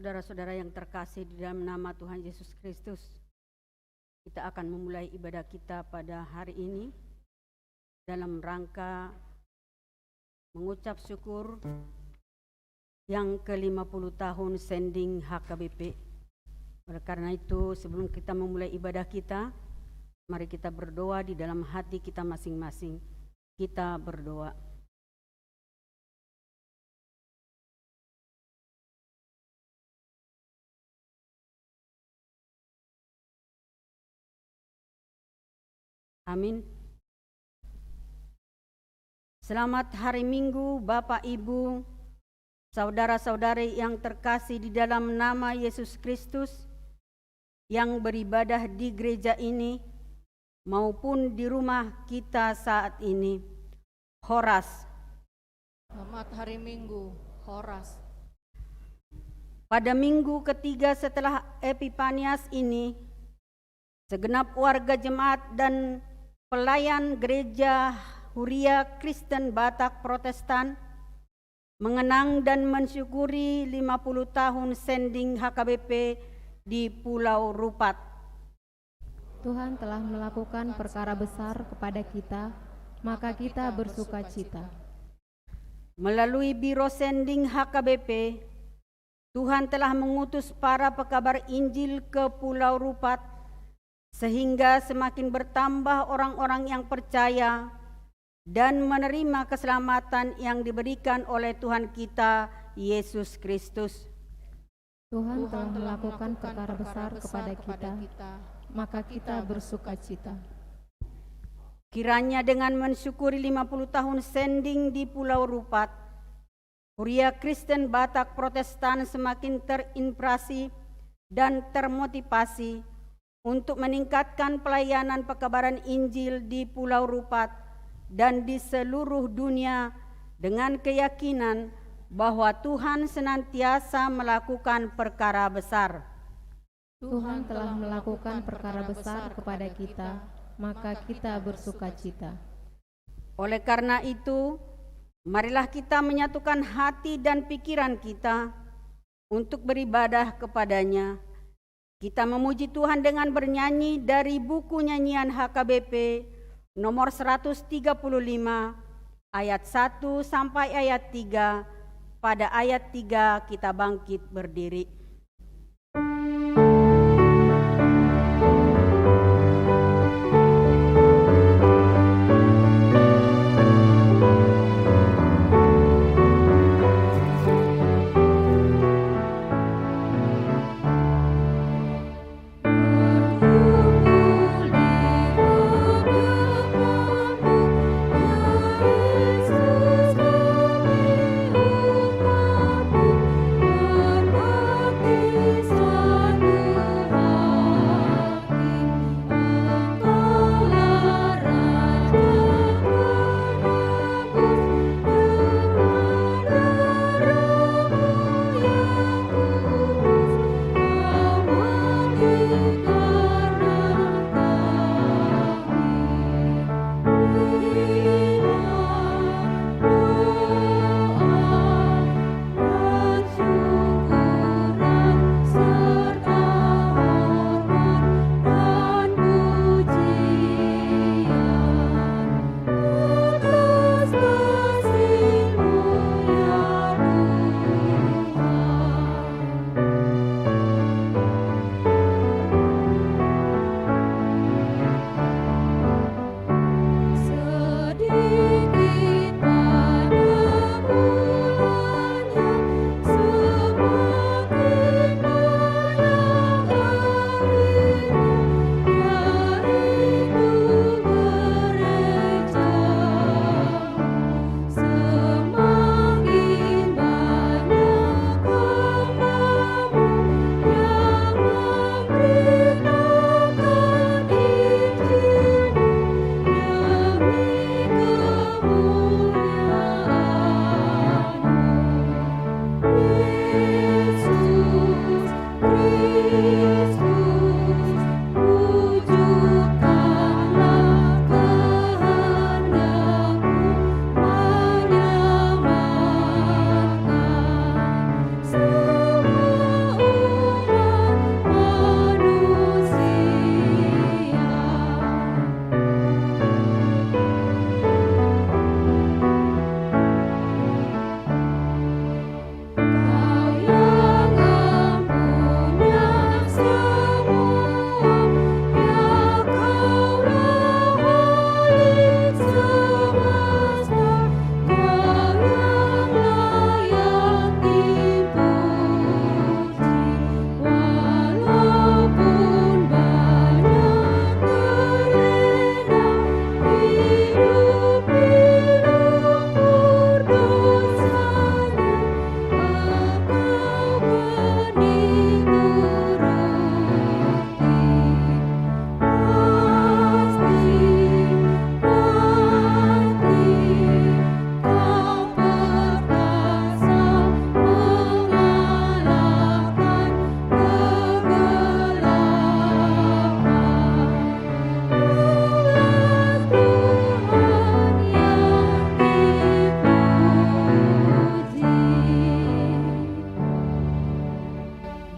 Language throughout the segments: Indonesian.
Saudara-saudara yang terkasih di dalam nama Tuhan Yesus Kristus, kita akan memulai ibadah kita pada hari ini dalam rangka mengucap syukur yang ke-50 tahun sending HKBP. Oleh karena itu, sebelum kita memulai ibadah kita, mari kita berdoa di dalam hati kita masing-masing. Kita berdoa. Amin. Selamat hari Minggu Bapak Ibu, saudara-saudari yang terkasih di dalam nama Yesus Kristus yang beribadah di gereja ini maupun di rumah kita saat ini. Horas. Selamat hari Minggu, Horas. Pada minggu ketiga setelah Epifanias ini, segenap warga jemaat dan pelayan gereja Huria Kristen Batak Protestan mengenang dan mensyukuri 50 tahun sending HKBP di Pulau Rupat. Tuhan telah melakukan perkara besar kepada kita, maka kita bersukacita. Melalui Biro Sending HKBP, Tuhan telah mengutus para pekabar Injil ke Pulau Rupat, sehingga semakin bertambah orang-orang yang percaya dan menerima keselamatan yang diberikan oleh Tuhan kita Yesus Kristus. Tuhan telah melakukan perkara besar kepada kita, maka kita bersukacita. Kiranya dengan mensyukuri 50 tahun sending di Pulau Rupat, Huria Kristen Batak Protestan semakin terinspirasi dan termotivasi untuk meningkatkan pelayanan pekabaran Injil di Pulau Rupat dan di seluruh dunia dengan keyakinan bahwa Tuhan senantiasa melakukan perkara besar. Tuhan telah melakukan perkara besar kepada kita, maka kita bersukacita. Oleh karena itu, marilah kita menyatukan hati dan pikiran kita untuk beribadah kepadanya. Kita memuji Tuhan dengan bernyanyi dari buku nyanyian HKBP nomor 135 ayat 1 sampai ayat 3. Pada ayat 3 kita bangkit berdiri. Yesus kami umatmu,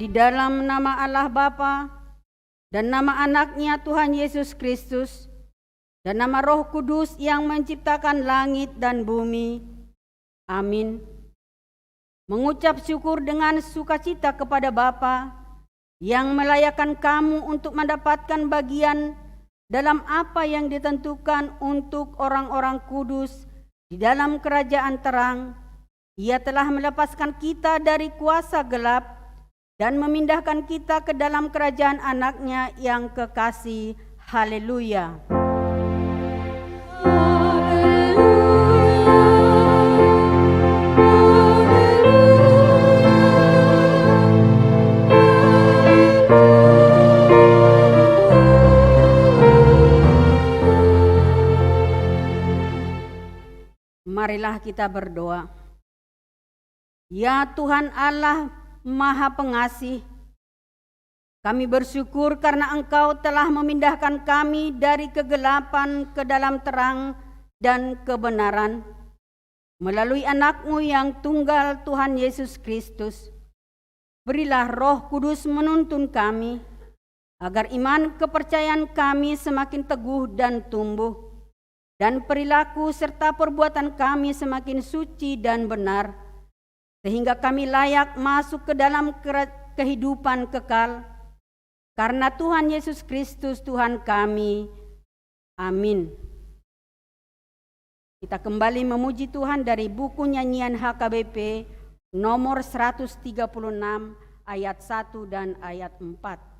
di dalam nama Allah Bapa dan nama anaknya Tuhan Yesus Kristus dan nama Roh Kudus yang menciptakan langit dan bumi. Amin. Mengucap syukur dengan sukacita kepada Bapa yang melayakkan kamu untuk mendapatkan bagian dalam apa yang ditentukan untuk orang-orang kudus di dalam kerajaan terang. Ia telah melepaskan kita dari kuasa gelap dan memindahkan kita ke dalam kerajaan anaknya yang kekasih. Haleluya. Marilah kita berdoa. Ya Tuhan Allah Maha Pengasih, kami bersyukur karena Engkau telah memindahkan kami dari kegelapan ke dalam terang dan kebenaran melalui anak-Mu yang tunggal Tuhan Yesus Kristus. Berilah Roh Kudus menuntun kami agar iman kepercayaan kami semakin teguh dan tumbuh, dan perilaku serta perbuatan kami semakin suci dan benar, sehingga kami layak masuk ke dalam kehidupan kekal. Karena Tuhan Yesus Kristus Tuhan kami. Amin. Kita kembali memuji Tuhan dari buku nyanyian HKBP nomor 136 ayat 1 dan ayat 4.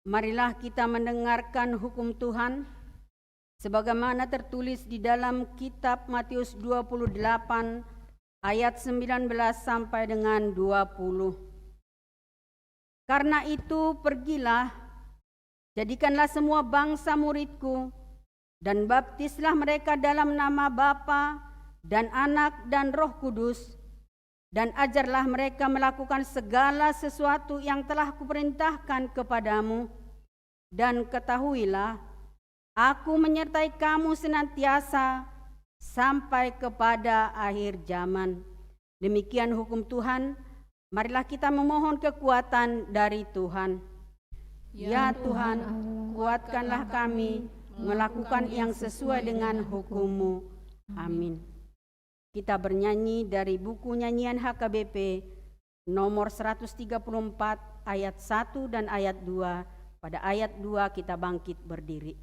Marilah kita mendengarkan hukum Tuhan sebagaimana tertulis di dalam kitab Matius 28 ayat 19 sampai dengan 20. Karena itu pergilah, jadikanlah semua bangsa muridku, dan baptislah mereka dalam nama Bapa dan Anak dan Roh Kudus, dan ajarlah mereka melakukan segala sesuatu yang telah kuperintahkan kepadamu. Dan ketahuilah, aku menyertai kamu senantiasa sampai kepada akhir zaman. Demikian hukum Tuhan. Marilah kita memohon kekuatan dari Tuhan. Ya Tuhan, kuatkanlah kami melakukan yang sesuai dengan hukum-Mu. Amin. Kita bernyanyi dari buku nyanyian HKBP nomor 134 ayat 1 dan ayat 2. Pada ayat 2 kita bangkit berdiri.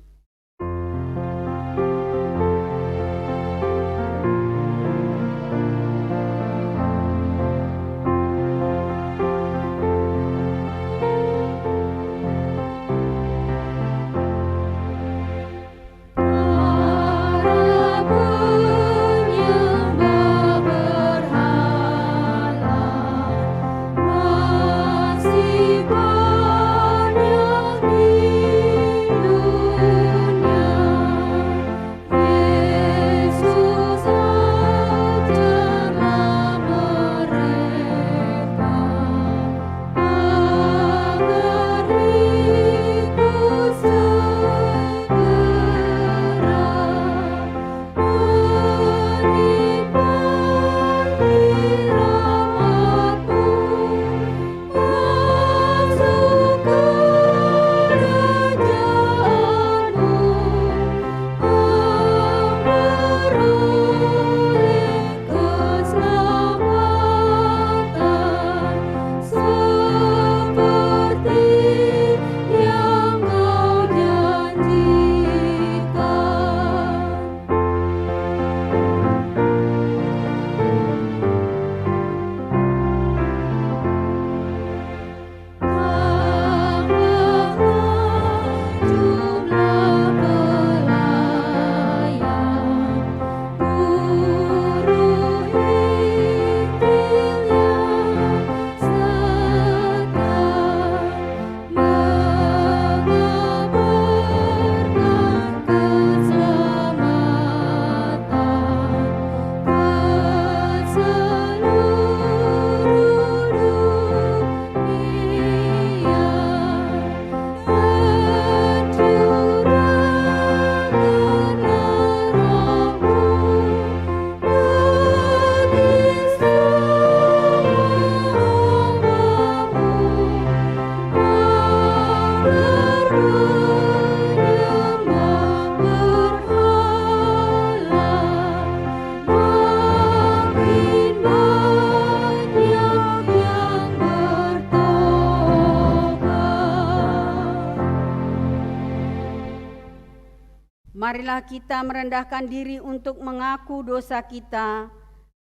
Marilah kita merendahkan diri untuk mengaku dosa kita.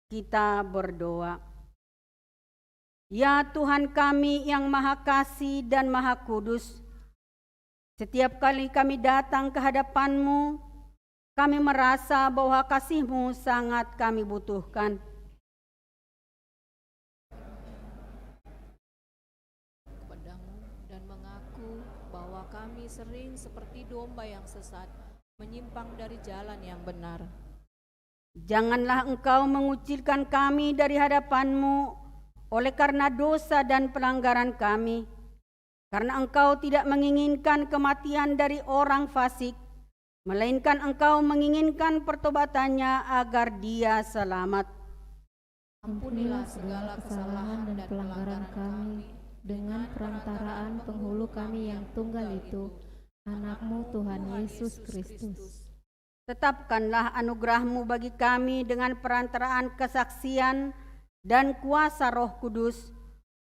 Kita berdoa. Ya Tuhan kami yang Maha Kasih dan Maha Kudus, setiap kali kami datang ke hadapan-Mu, kami merasa bahwa kasih-Mu sangat kami butuhkan. Kepadamu dan mengaku bahwa kami sering seperti domba yang sesat, menyimpang dari jalan yang benar. Janganlah Engkau mengucilkan kami dari hadapan-Mu oleh karena dosa dan pelanggaran kami, karena Engkau tidak menginginkan kematian dari orang fasik, melainkan Engkau menginginkan pertobatannya agar dia selamat. Ampunilah segala kesalahan dan pelanggaran kami dengan perantaraan penghulu kami yang tunggal itu, Anak-Mu Tuhan Yesus Kristus. Tetapkanlah anugerah-Mu bagi kami dengan perantaraan kesaksian dan kuasa Roh Kudus,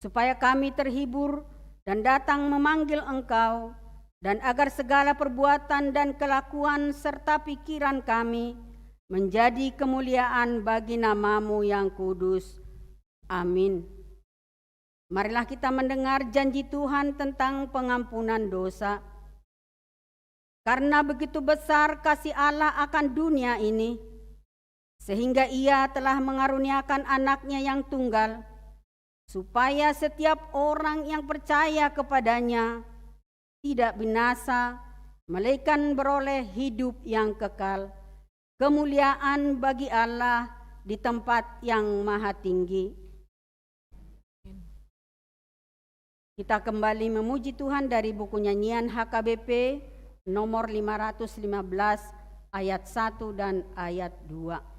supaya kami terhibur dan datang memanggil Engkau, dan agar segala perbuatan dan kelakuan serta pikiran kami menjadi kemuliaan bagi nama-Mu yang kudus. Amin. Marilah kita mendengar janji Tuhan tentang pengampunan dosa. Karena begitu besar kasih Allah akan dunia ini, sehingga Ia telah mengaruniakan Anak-Nya yang tunggal, supaya setiap orang yang percaya kepadanya tidak binasa, melainkan beroleh hidup yang kekal. Kemuliaan bagi Allah di tempat yang maha tinggi. Kita kembali memuji Tuhan dari buku nyanyian HKBP nomor 515 ayat 1 dan ayat 2.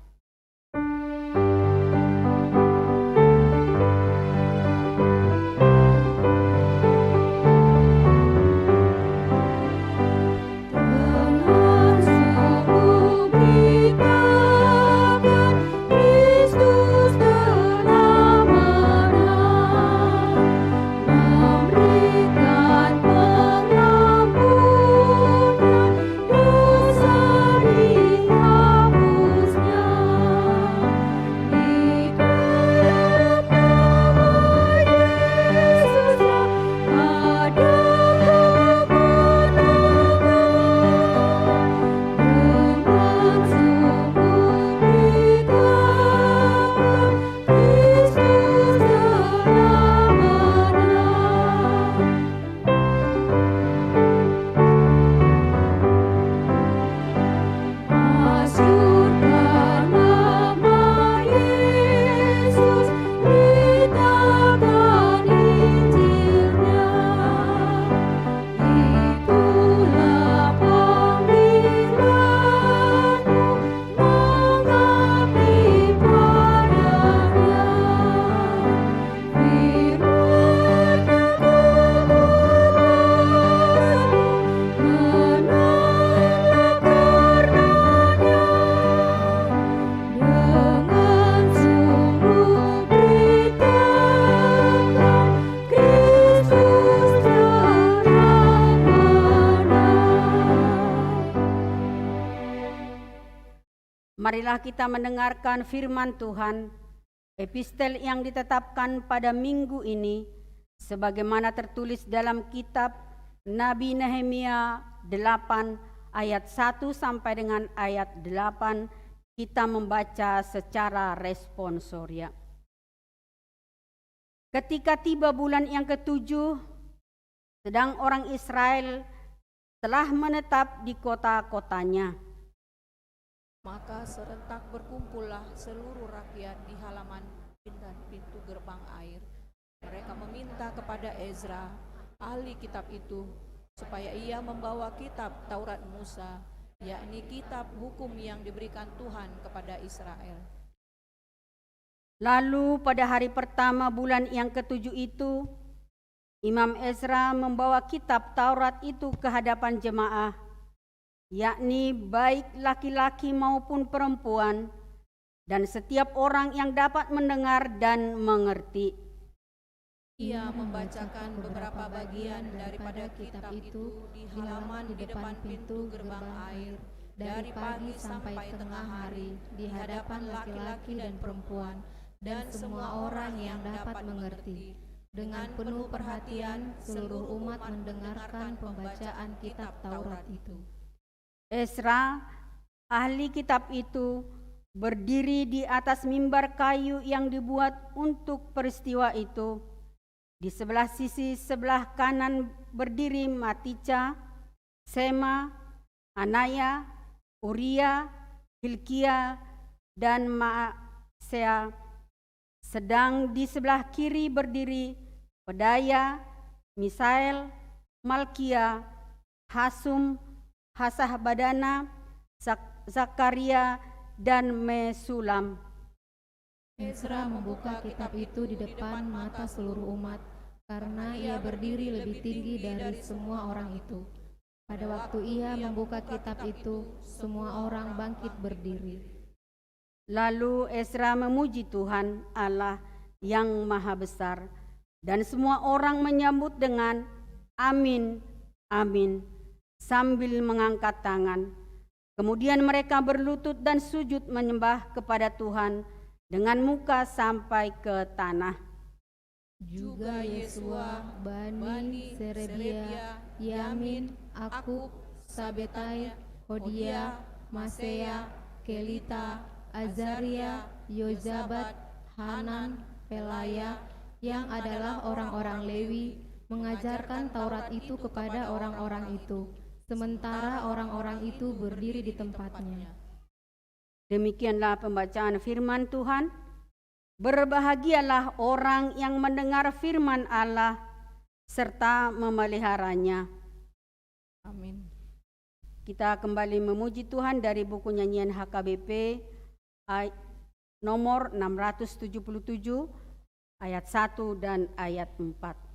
Marilah kita mendengarkan firman Tuhan, epistel yang ditetapkan pada minggu ini, sebagaimana tertulis dalam kitab Nabi Nehemia 8 ayat 1 sampai dengan ayat 8, kita membaca secara responsoria. Ketika tiba bulan yang ke-7, sedang orang Israel telah menetap di kota-kotanya. Maka serentak berkumpullah seluruh rakyat di halaman dan pintu gerbang air. Mereka meminta kepada Ezra, ahli kitab itu, supaya ia membawa kitab Taurat Musa, yakni kitab hukum yang diberikan Tuhan kepada Israel. Lalu pada hari pertama bulan yang ke-7 itu, Imam Ezra membawa kitab Taurat itu ke hadapan jemaah, yakni baik laki-laki maupun perempuan, dan setiap orang yang dapat mendengar dan mengerti. Ia membacakan beberapa bagian daripada kitab itu di halaman di depan pintu gerbang air, dari pagi sampai tengah hari di hadapan laki-laki dan perempuan dan semua orang yang dapat mengerti. Dengan penuh perhatian seluruh umat mendengarkan pembacaan kitab Taurat itu. Ezra, ahli kitab itu, berdiri di atas mimbar kayu yang dibuat untuk peristiwa itu. Di sebelah sisi sebelah kanan berdiri Matica, Sema, Anaya, Uria, Hilkia, dan Maasea. Sedang di sebelah kiri berdiri Pedaya, Misael, Malkia, Hasum, Hasahbadana, Zakaria, dan Mesulam. Ezra membuka kitab itu di depan mata seluruh umat, karena ia berdiri lebih tinggi dari semua orang itu. Pada waktu ia membuka kitab itu, semua orang bangkit berdiri. Lalu Ezra memuji Tuhan Allah yang Maha Besar, dan semua orang menyambut dengan amin, amin, sambil mengangkat tangan. Kemudian mereka berlutut dan sujud menyembah kepada Tuhan dengan muka sampai ke tanah. Juga Yesua, Bani, Serebia, Yamin, Akub, Sabetai, Hodia, Masea, Kelita, Azaria, Yozabat, Hanan, Pelaya, yang adalah orang-orang Lewi, mengajarkan Taurat itu kepada orang-orang itu, sementara orang-orang itu berdiri di tempatnya. Demikianlah pembacaan firman Tuhan. Berbahagialah orang yang mendengar firman Allah serta memeliharanya. Amin. Kita kembali memuji Tuhan dari buku nyanyian HKBP nomor 677 ayat 1 dan ayat 4.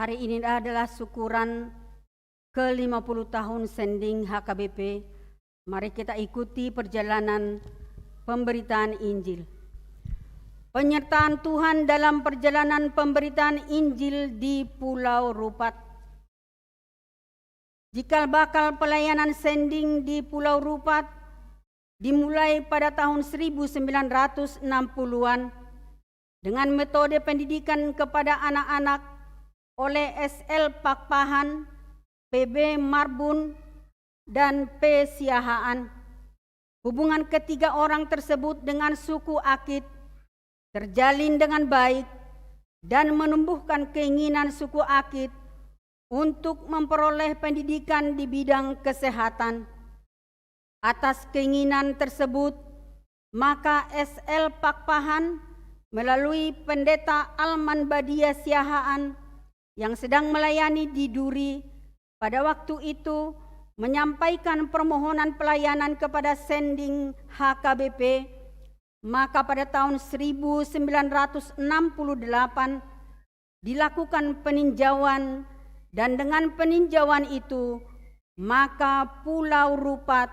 Hari ini adalah syukuran ke-50 tahun sending HKBP Mari kita ikuti perjalanan pemberitaan Injil. Penyertaan Tuhan dalam perjalanan pemberitaan Injil di Pulau Rupat. Cikal bakal pelayanan sending di Pulau Rupat dimulai pada tahun 1960-an dengan metode pendidikan kepada anak-anak oleh SL Pakpahan, PB Marbun, dan P. Siahaan. Hubungan ketiga orang tersebut dengan suku Akit terjalin dengan baik dan menumbuhkan keinginan suku Akit untuk memperoleh pendidikan di bidang kesehatan. Atas keinginan tersebut, maka SL Pakpahan melalui pendeta Alman Badia Siahaan yang sedang melayani di Duri pada waktu itu menyampaikan permohonan pelayanan kepada sending HKBP, maka pada tahun 1968 dilakukan peninjauan, dan dengan peninjauan itu maka Pulau Rupat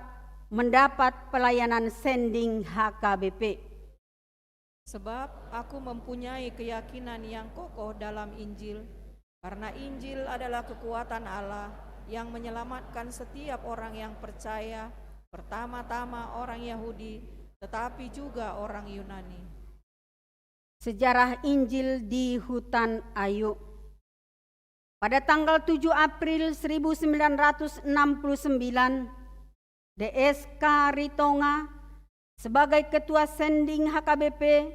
mendapat pelayanan sending HKBP. Sebab aku mempunyai keyakinan yang kokoh dalam Injil, karena Injil adalah kekuatan Allah yang menyelamatkan setiap orang yang percaya, pertama-tama orang Yahudi, tetapi juga orang Yunani. Sejarah Injil di Hutan Ayu. Pada tanggal 7 April 1969, DSK Ritonga sebagai Ketua Sending HKBP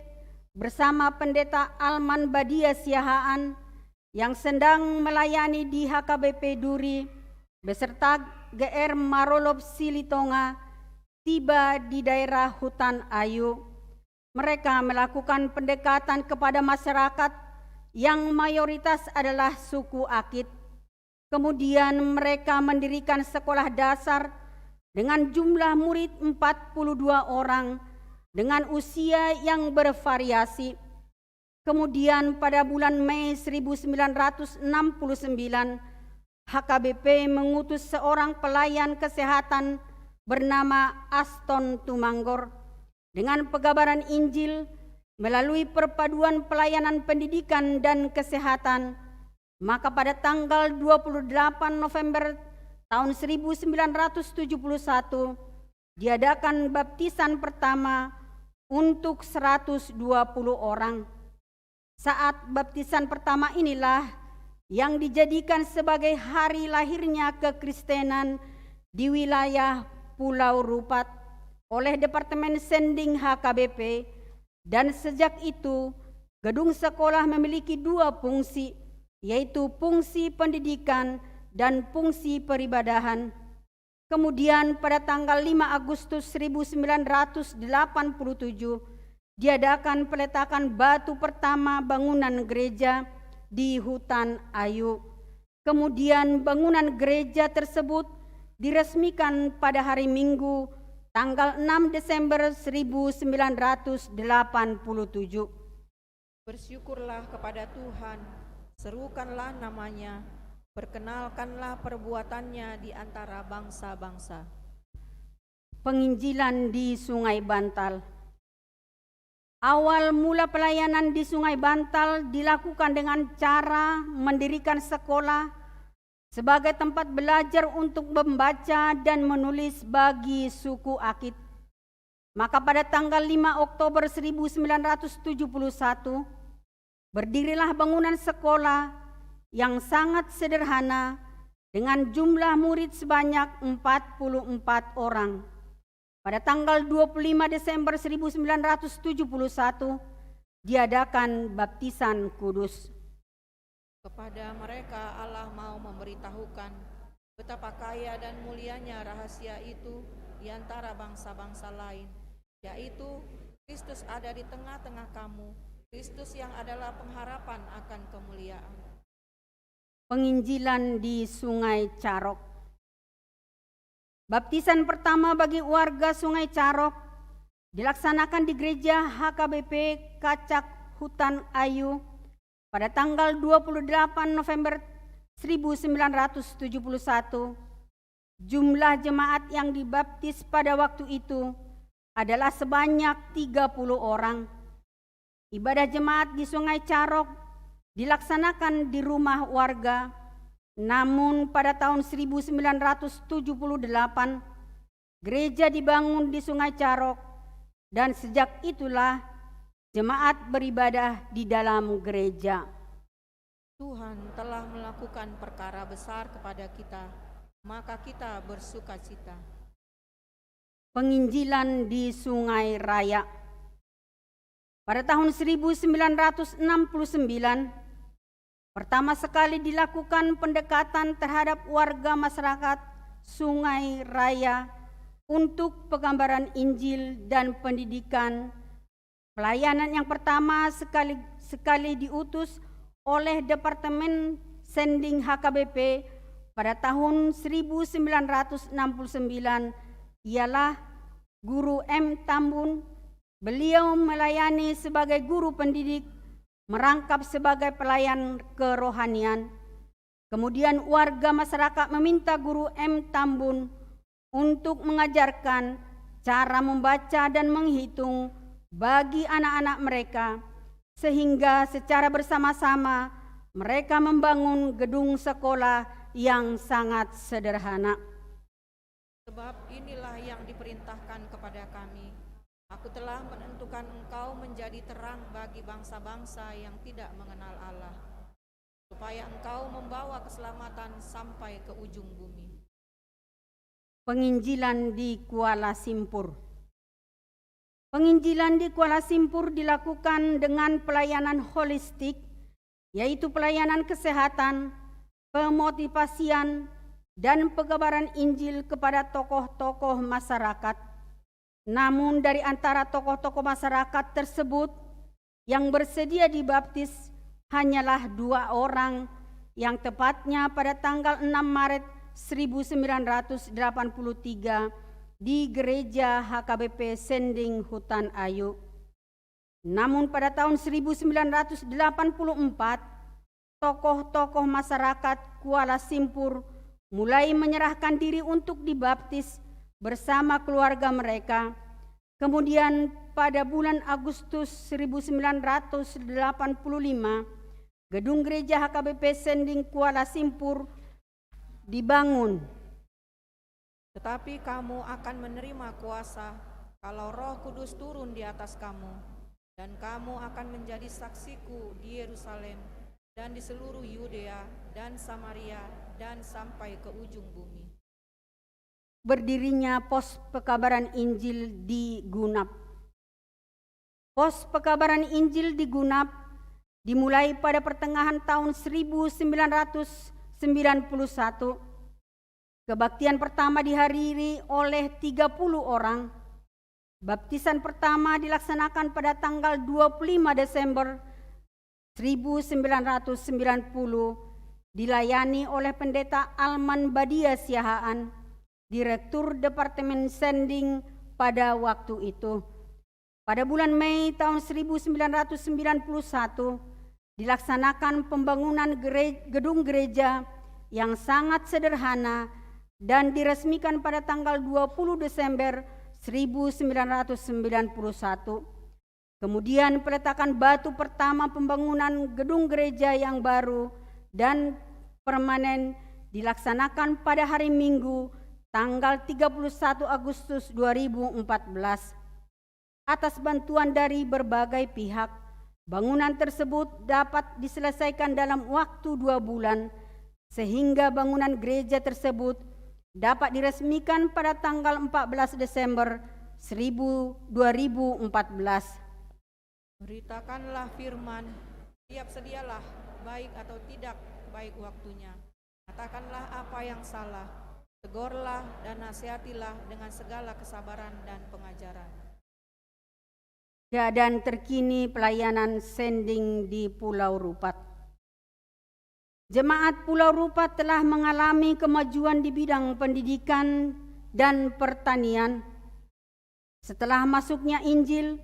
bersama Pendeta Alman Badia Siahaan yang sedang melayani di HKBP Duri beserta GR Marolop Silitonga tiba di daerah Hutan Ayu. Mereka melakukan pendekatan kepada masyarakat yang mayoritas adalah suku Akit. Kemudian mereka mendirikan sekolah dasar dengan jumlah murid 42 orang dengan usia yang bervariasi. Kemudian pada bulan Mei 1969, HKBP mengutus seorang pelayan kesehatan bernama Aston Tumanggor dengan pegabaran Injil melalui perpaduan pelayanan pendidikan dan kesehatan. Maka pada tanggal 28 November tahun 1971 diadakan baptisan pertama untuk 120 orang. Saat baptisan pertama inilah yang dijadikan sebagai hari lahirnya kekristenan di wilayah Pulau Rupat oleh Departemen Sending HKBP, dan sejak itu gedung sekolah memiliki dua fungsi, yaitu fungsi pendidikan dan fungsi peribadahan. Kemudian pada tanggal 5 Agustus 1987 diadakan peletakan batu pertama bangunan gereja di Hutan Ayu. Kemudian bangunan gereja tersebut diresmikan pada hari Minggu tanggal 6 Desember 1987. Bersyukurlah kepada Tuhan, serukanlah namanya, perkenalkanlah perbuatannya di antara bangsa-bangsa. Penginjilan di Sungai Bantal. Awal mula pelayanan di Sungai Bantal dilakukan dengan cara mendirikan sekolah sebagai tempat belajar untuk membaca dan menulis bagi suku Akit. Maka pada tanggal 5 Oktober 1971 berdirilah bangunan sekolah yang sangat sederhana dengan jumlah murid sebanyak 44 orang. Pada tanggal 25 Desember 1971 diadakan baptisan kudus. Kepada mereka Allah mau memberitahukan betapa kaya dan mulianya rahasia itu di antara bangsa-bangsa lain, yaitu Kristus ada di tengah-tengah kamu, Kristus yang adalah pengharapan akan kemuliaan. Penginjilan di Sungai Carok. Baptisan pertama bagi warga Sungai Carok dilaksanakan di gereja HKBP Kacak Hutan Ayu pada tanggal 28 November 1971. Jumlah jemaat yang dibaptis pada waktu itu adalah sebanyak 30 orang. Ibadah jemaat di Sungai Carok dilaksanakan di rumah warga, namun pada tahun 1978 gereja dibangun di Sungai Carok dan sejak itulah jemaat beribadah di dalam gereja. Tuhan telah melakukan perkara besar kepada kita, maka kita bersukacita. Penginjilan di Sungai Raya. Pada tahun 1969, pertama sekali dilakukan pendekatan terhadap warga masyarakat Sungai Raya untuk penggambaran Injil dan pendidikan. Pelayanan yang pertama sekali diutus oleh Departemen Sending HKBP pada tahun 1969 ialah Guru M. Tambun. Beliau melayani sebagai guru pendidik, merangkap sebagai pelayan kerohanian. Kemudian warga masyarakat meminta Guru M. Tambun untuk mengajarkan cara membaca dan menghitung bagi anak-anak mereka, sehingga secara bersama-sama mereka membangun gedung sekolah yang sangat sederhana. Sebab inilah yang diperintahkan kepada kami. Aku telah menentukan engkau menjadi terang bagi bangsa-bangsa yang tidak mengenal Allah, supaya engkau membawa keselamatan sampai ke ujung bumi. Penginjilan di Kuala Simpur. Penginjilan di Kuala Simpur dilakukan dengan pelayanan holistik, yaitu pelayanan kesehatan, pemotivasian, dan pengabaran Injil kepada tokoh-tokoh masyarakat. Namun dari antara tokoh-tokoh masyarakat tersebut yang bersedia dibaptis hanyalah 2 orang, yang tepatnya pada tanggal 6 Maret 1983 di Gereja HKBP Sending Hutan Ayu. Namun pada tahun 1984, tokoh-tokoh masyarakat Kuala Simpur mulai menyerahkan diri untuk dibaptis bersama keluarga mereka. Kemudian pada bulan Agustus 1985, gedung gereja HKBP Sending Kuala Simpur dibangun. Tetapi kamu akan menerima kuasa kalau Roh Kudus turun di atas kamu, dan kamu akan menjadi saksiku di Yerusalem dan di seluruh Yudea dan Samaria dan sampai ke ujung bumi. Berdirinya pos pekabaran Injil di Gunap. Pos pekabaran Injil di Gunap dimulai pada pertengahan tahun 1991. Kebaktian pertama dihadiri oleh 30 orang. Baptisan pertama dilaksanakan pada tanggal 25 Desember 1990, dilayani oleh Pendeta Alman Badia Siahaan, Direktur Departemen Sending pada waktu itu. Pada bulan Mei tahun 1991 dilaksanakan pembangunan gedung gereja yang sangat sederhana dan diresmikan pada tanggal 20 Desember 1991. Kemudian peletakan batu pertama pembangunan gedung gereja yang baru dan permanen dilaksanakan pada hari Minggu tanggal 31 Agustus 2014. Atas bantuan dari berbagai pihak, bangunan tersebut dapat diselesaikan dalam waktu 2 bulan, sehingga bangunan gereja tersebut dapat diresmikan pada tanggal 14 Desember 2014. Beritakanlah firman, siap-sedialah, baik atau tidak baik waktunya. Katakanlah apa yang salah, tegurlah dan nasihatilah dengan segala kesabaran dan pengajaran. Keadaan terkini pelayanan Sending di Pulau Rupat. Jemaat Pulau Rupat telah mengalami kemajuan di bidang pendidikan dan pertanian. Setelah masuknya Injil,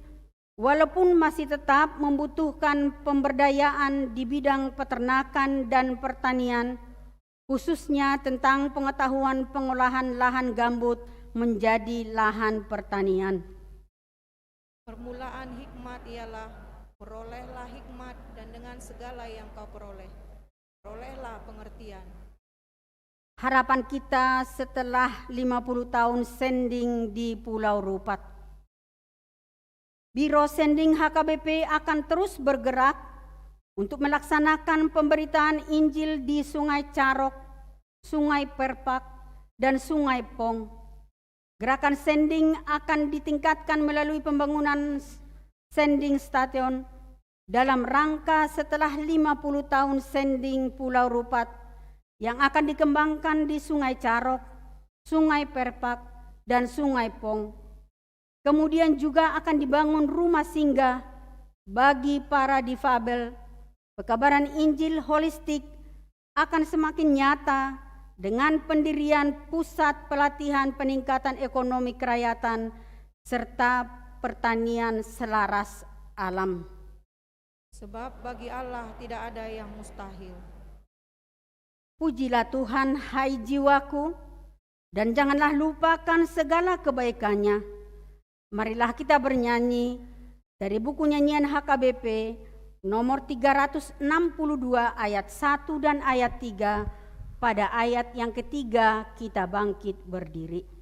walaupun masih tetap membutuhkan pemberdayaan di bidang peternakan dan pertanian, khususnya tentang pengetahuan pengolahan lahan gambut menjadi lahan pertanian. Permulaan hikmat ialah perolehlah hikmat, dan dengan segala yang kau perolehlah pengertian. Harapan kita setelah 50 tahun sending di Pulau Rupat. Biro Sending HKBP akan terus bergerak untuk melaksanakan pemberitaan Injil di Sungai Carok, Sungai Perpak, dan Sungai Pong. Gerakan sending akan ditingkatkan melalui pembangunan sending station dalam rangka setelah 50 tahun sending Pulau Rupat yang akan dikembangkan di Sungai Carok, Sungai Perpak, dan Sungai Pong. Kemudian juga akan dibangun rumah singgah bagi para difabel. Pekabaran Injil holistik akan semakin nyata dengan pendirian pusat pelatihan peningkatan ekonomi kerakyatan serta pertanian selaras alam. Sebab bagi Allah tidak ada yang mustahil. Pujilah Tuhan, hai jiwaku, dan janganlah lupakan segala kebaikannya. Marilah kita bernyanyi dari buku nyanyian HKBP nomor 362 ayat 1 dan ayat 3. Pada ayat yang ketiga kita bangkit berdiri.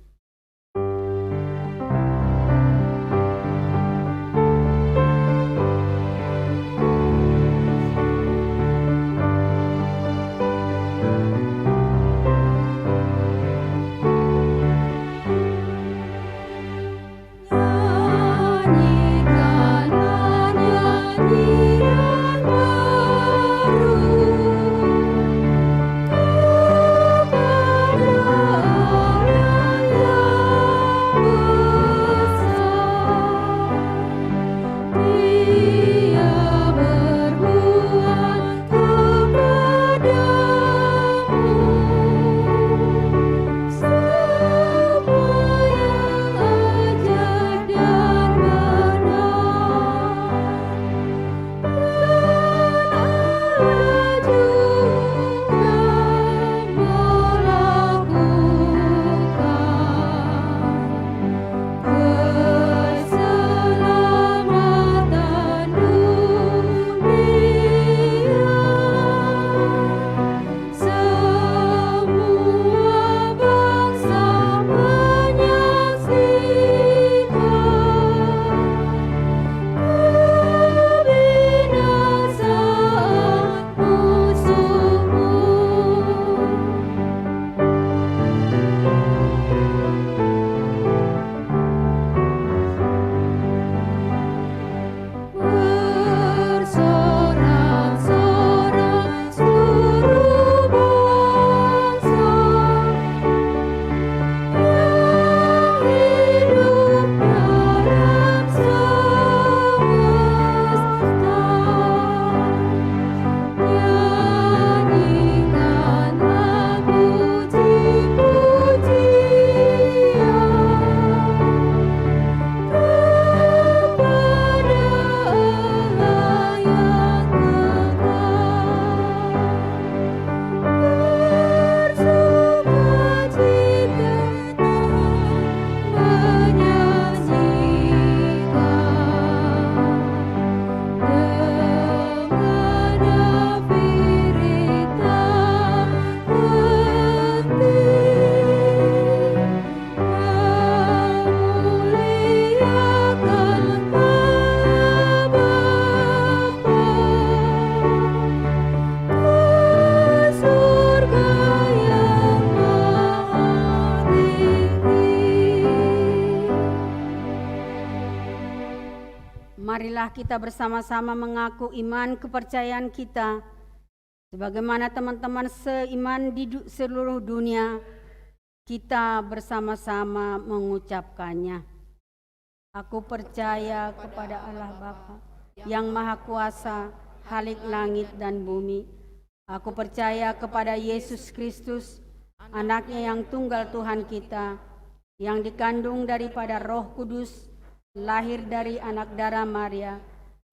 Marilah kita bersama-sama mengaku iman kepercayaan kita sebagaimana teman-teman seiman di seluruh dunia. Kita bersama-sama mengucapkannya. Aku percaya kepada Allah Bapa yang Maha Kuasa, Khalik langit dan bumi. Aku percaya kepada Yesus Kristus, anaknya yang tunggal Tuhan kita, yang dikandung daripada Roh Kudus, lahir dari anak darah Maria,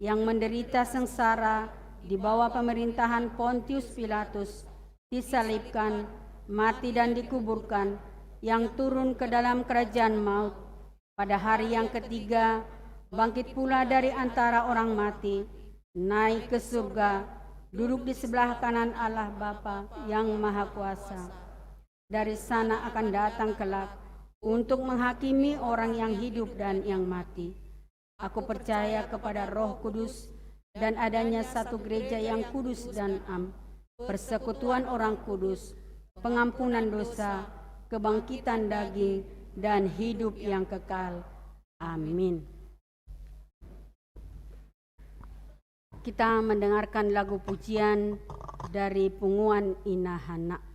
yang menderita sengsara di bawah pemerintahan Pontius Pilatus, disalibkan, mati dan dikuburkan, yang turun ke dalam kerajaan maut. Pada hari yang ketiga, bangkit pula dari antara orang mati, naik ke surga, duduk di sebelah kanan Allah Bapa yang Maha Kuasa. Dari sana akan datang kelak untuk menghakimi orang yang hidup dan yang mati. Aku percaya kepada Roh Kudus dan adanya satu gereja yang kudus dan am, persekutuan orang kudus, pengampunan dosa, kebangkitan daging, dan hidup yang kekal. Amin. Kita mendengarkan lagu pujian dari Punguan Inahana.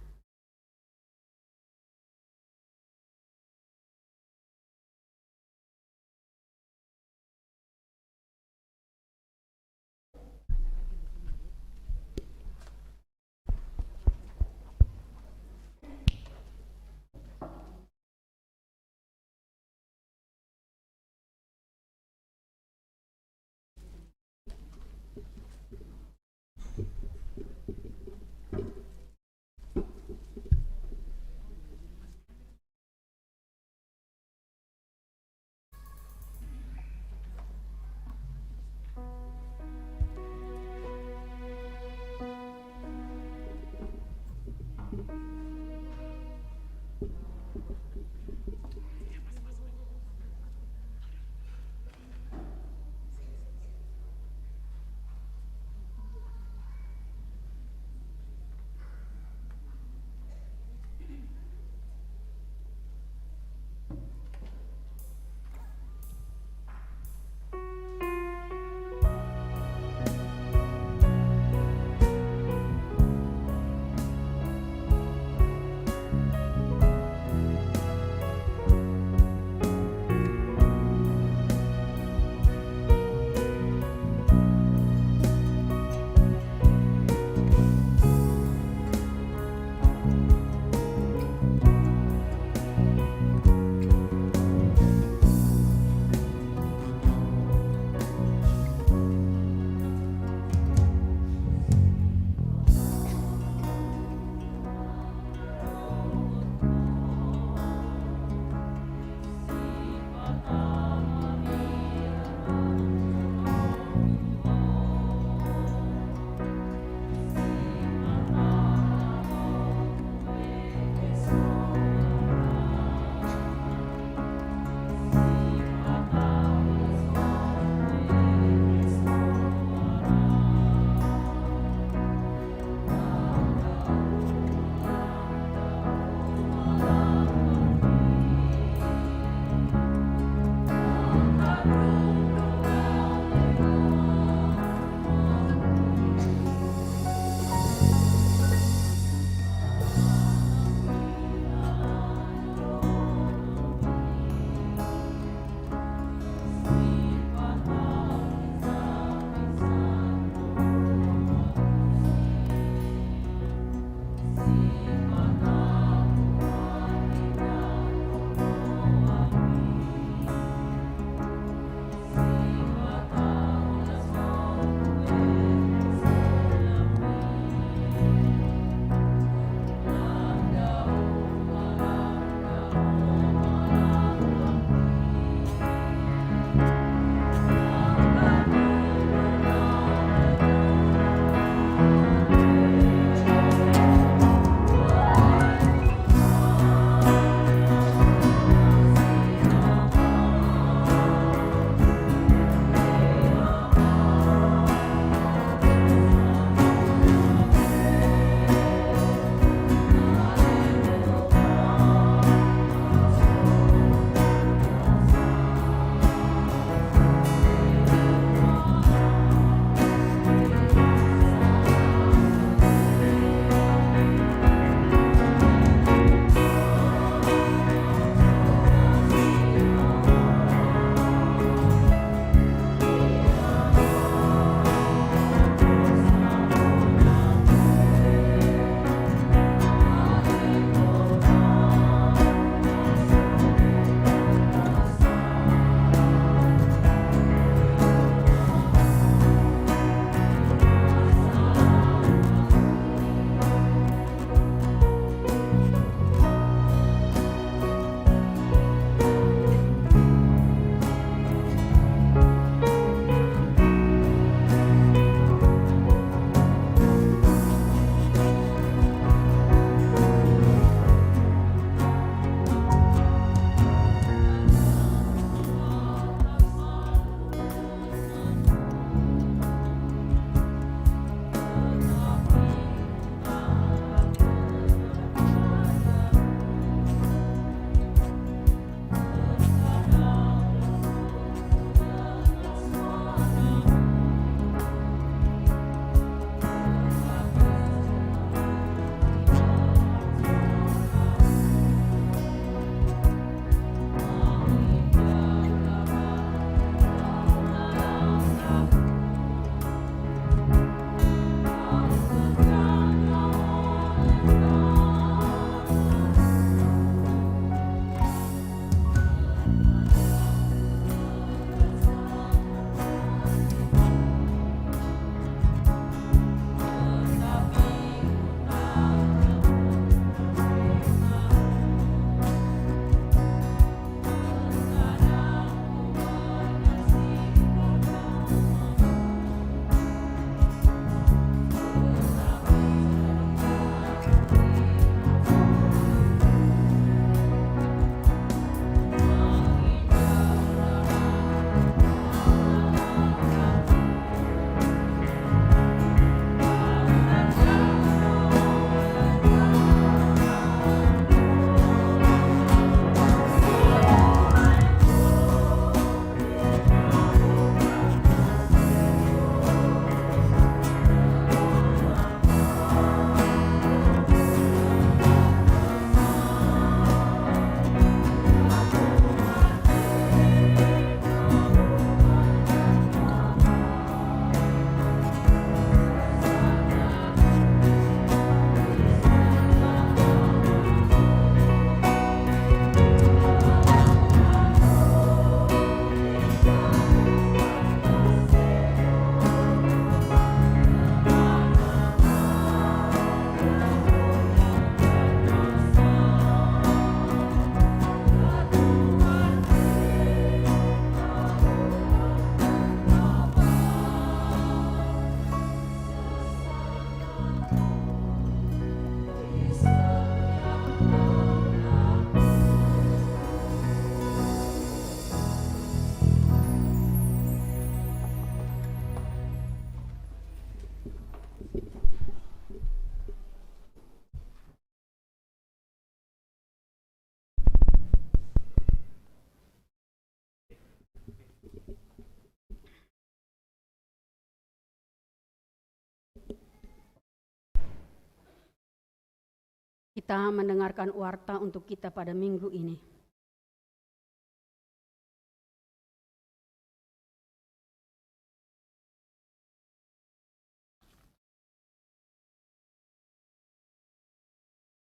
Kita mendengarkan warta untuk kita pada minggu ini.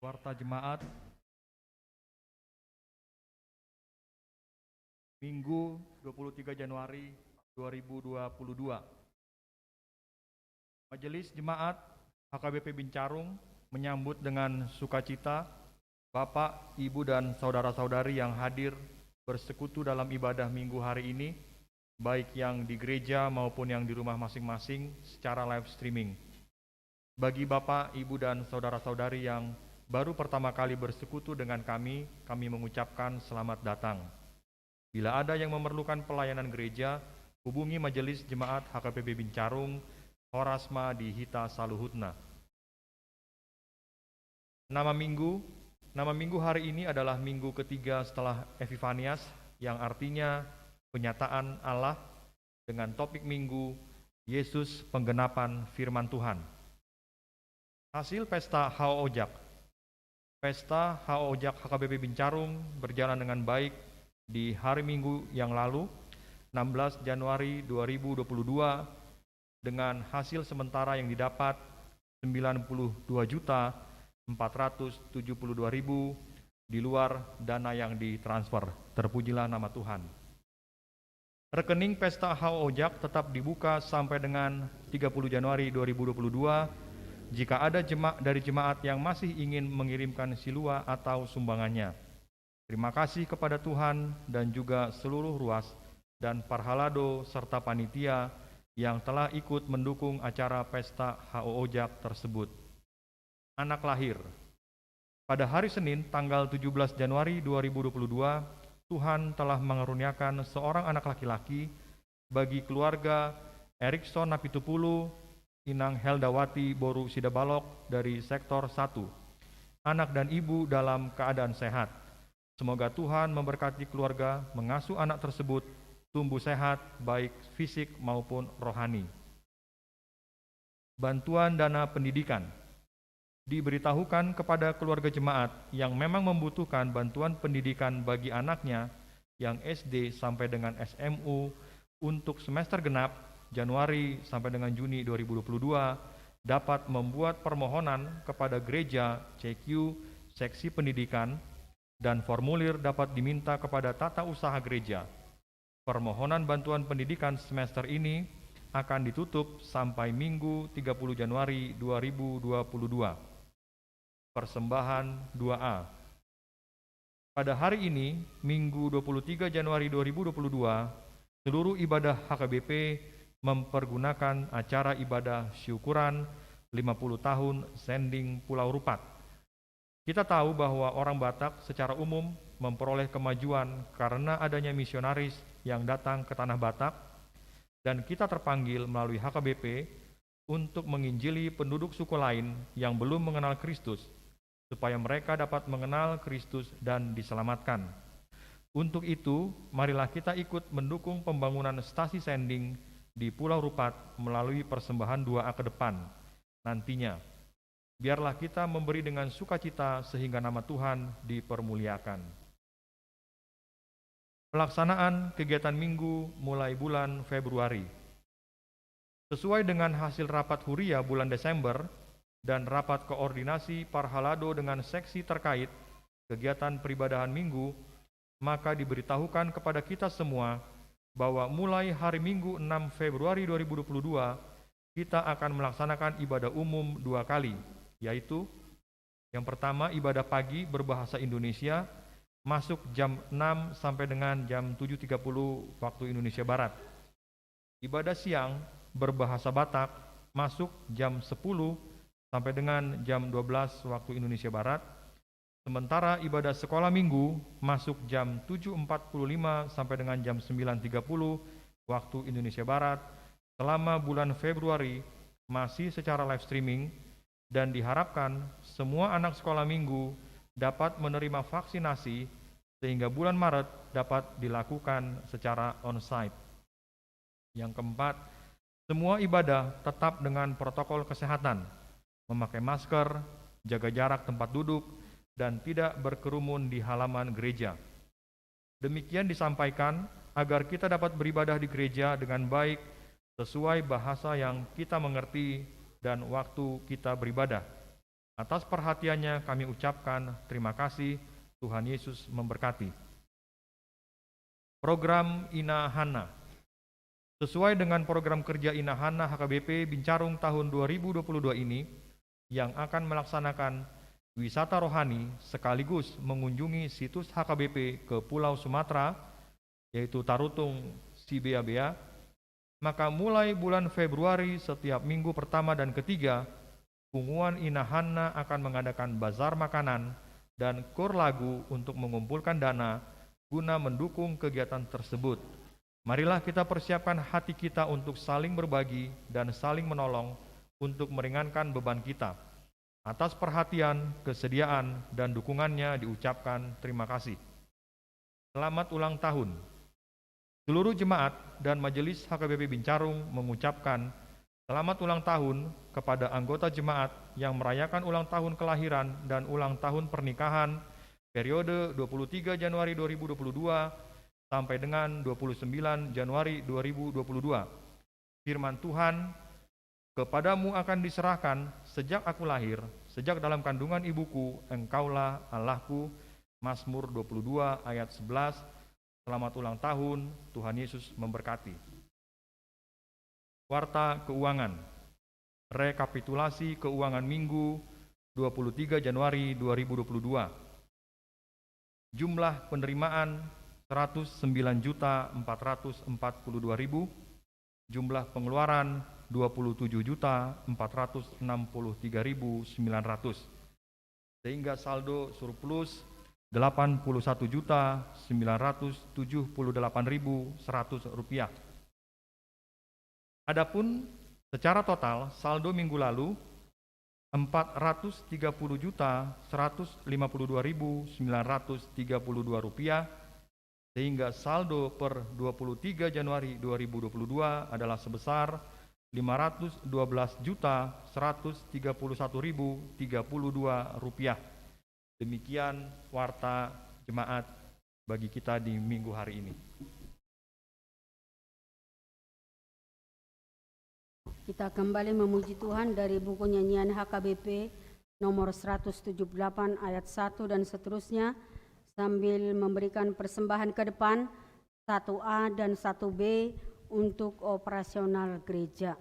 Warta Jemaat Minggu 23 Januari 2022. Majelis Jemaat HKBP Bincarung menyambut dengan sukacita Bapak, Ibu, dan saudara-saudari yang hadir bersekutu dalam ibadah minggu hari ini, baik yang di gereja maupun yang di rumah masing-masing secara live streaming. Bagi Bapak, Ibu, dan saudara-saudari yang baru pertama kali bersekutu dengan kami mengucapkan selamat datang. Bila ada yang memerlukan pelayanan gereja, hubungi Majelis Jemaat HKBP Bincarung, Horasma di Hita Saluhutna. Nama minggu hari ini adalah minggu ketiga setelah Epifanias, yang artinya penyataan Allah, dengan topik minggu Yesus Penggenapan Firman Tuhan. Hasil Pesta Hao Ojak. Pesta Hao Ojak HKBP Bincarung berjalan dengan baik di hari Minggu yang lalu, 16 Januari 2022, dengan hasil sementara yang didapat 92.472.000 di luar dana yang ditransfer. Terpujilah nama Tuhan. Rekening Pesta Hao Ojak tetap dibuka sampai dengan 30 Januari 2022 jika ada dari jemaat yang masih ingin mengirimkan silua atau sumbangannya. Terima kasih kepada Tuhan dan juga seluruh ruas dan parhalado serta panitia yang telah ikut mendukung acara Pesta Hao Ojak tersebut. Anak lahir. Pada hari Senin tanggal 17 Januari 2022, Tuhan telah mengaruniakan seorang anak laki-laki bagi keluarga Erikson Napitupulu, Inang Heldawati Boru Sidabalok dari Sektor 1. Anak dan ibu dalam keadaan sehat. Semoga Tuhan memberkati keluarga mengasuh anak tersebut tumbuh sehat baik fisik maupun rohani. Bantuan dana pendidikan. Diberitahukan kepada keluarga jemaat yang memang membutuhkan bantuan pendidikan bagi anaknya yang SD sampai dengan SMU untuk semester genap Januari sampai dengan Juni 2022 dapat membuat permohonan kepada gereja CQ Seksi Pendidikan, dan formulir dapat diminta kepada tata usaha gereja. Permohonan bantuan pendidikan semester ini akan ditutup sampai Minggu 30 Januari 2022. Persembahan 2A. Pada hari ini, Minggu 23 Januari 2022, seluruh ibadah HKBP mempergunakan acara ibadah syukuran 50 tahun Sending Pulau Rupat. Kita tahu bahwa orang Batak secara umum memperoleh kemajuan karena adanya misionaris yang datang ke tanah Batak, dan kita terpanggil melalui HKBP untuk menginjili penduduk suku lain yang belum mengenal Kristus, supaya mereka dapat mengenal Kristus dan diselamatkan. Untuk itu, marilah kita ikut mendukung pembangunan stasi sending di Pulau Rupat melalui persembahan 2A ke depan nantinya. Biarlah kita memberi dengan sukacita sehingga nama Tuhan dipermuliakan. Pelaksanaan kegiatan minggu mulai bulan Februari. Sesuai dengan hasil rapat huria bulan Desember dan rapat koordinasi parhalado dengan seksi terkait kegiatan peribadahan minggu, maka diberitahukan kepada kita semua bahwa mulai hari Minggu 6 Februari 2022 kita akan melaksanakan ibadah umum 2 kali, yaitu yang pertama ibadah pagi berbahasa Indonesia masuk jam 6 sampai dengan jam 7.30 waktu Indonesia Barat. Ibadah siang berbahasa Batak masuk jam 10 sampai dengan jam 12 waktu Indonesia Barat. Sementara ibadah sekolah minggu masuk jam 7.45 sampai dengan jam 9.30 waktu Indonesia Barat selama bulan Februari, masih secara live streaming, dan diharapkan semua anak sekolah minggu dapat menerima vaksinasi sehingga bulan Maret dapat dilakukan secara on-site. Yang keempat, semua ibadah tetap dengan protokol kesehatan, memakai masker, jaga jarak tempat duduk, dan tidak berkerumun di halaman gereja. Demikian disampaikan agar kita dapat beribadah di gereja dengan baik sesuai bahasa yang kita mengerti dan waktu kita beribadah. Atas perhatiannya kami ucapkan terima kasih. Tuhan Yesus memberkati. Program Ina Hana. Sesuai dengan program kerja Ina Hana HKBP Bincarung tahun 2022 ini, yang akan melaksanakan wisata rohani sekaligus mengunjungi situs HKBP ke Pulau Sumatera, yaitu Tarutung, Sibea-bea, maka mulai bulan Februari setiap minggu pertama dan ketiga, Punguan Ina Hana akan mengadakan bazar makanan dan kur lagu untuk mengumpulkan dana guna mendukung kegiatan tersebut. Marilah kita persiapkan hati kita untuk saling berbagi dan saling menolong untuk meringankan beban kita. Atas perhatian, kesediaan, dan dukungannya diucapkan terima kasih. Selamat ulang tahun. Seluruh jemaat dan majelis HKBP Bincarung mengucapkan selamat ulang tahun kepada anggota jemaat yang merayakan ulang tahun kelahiran dan ulang tahun pernikahan periode 23 Januari 2022 sampai dengan 29 Januari 2022. Firman Tuhan, kepadamu akan diserahkan sejak aku lahir, sejak dalam kandungan ibuku, engkaulah Allahku. Mazmur 22 ayat 11. Selamat ulang tahun, Tuhan Yesus memberkati. Warta keuangan. Rekapitulasi keuangan Minggu 23 Januari 2022. Jumlah penerimaan 109.442.000, jumlah pengeluaran 27.463.900, sehingga saldo surplus 81.978.100 rupiah. Adapun secara total saldo minggu lalu 430.152.932 rupiah, sehingga saldo per 23 Januari 2022 adalah sebesar 512.131.032 rupiah. Demikian warta jemaat bagi kita di minggu hari ini. Kita kembali memuji Tuhan dari buku nyanyian HKBP nomor 178 ayat 1 dan seterusnya, sambil memberikan persembahan ke depan 1A dan 1B untuk operasional gereja.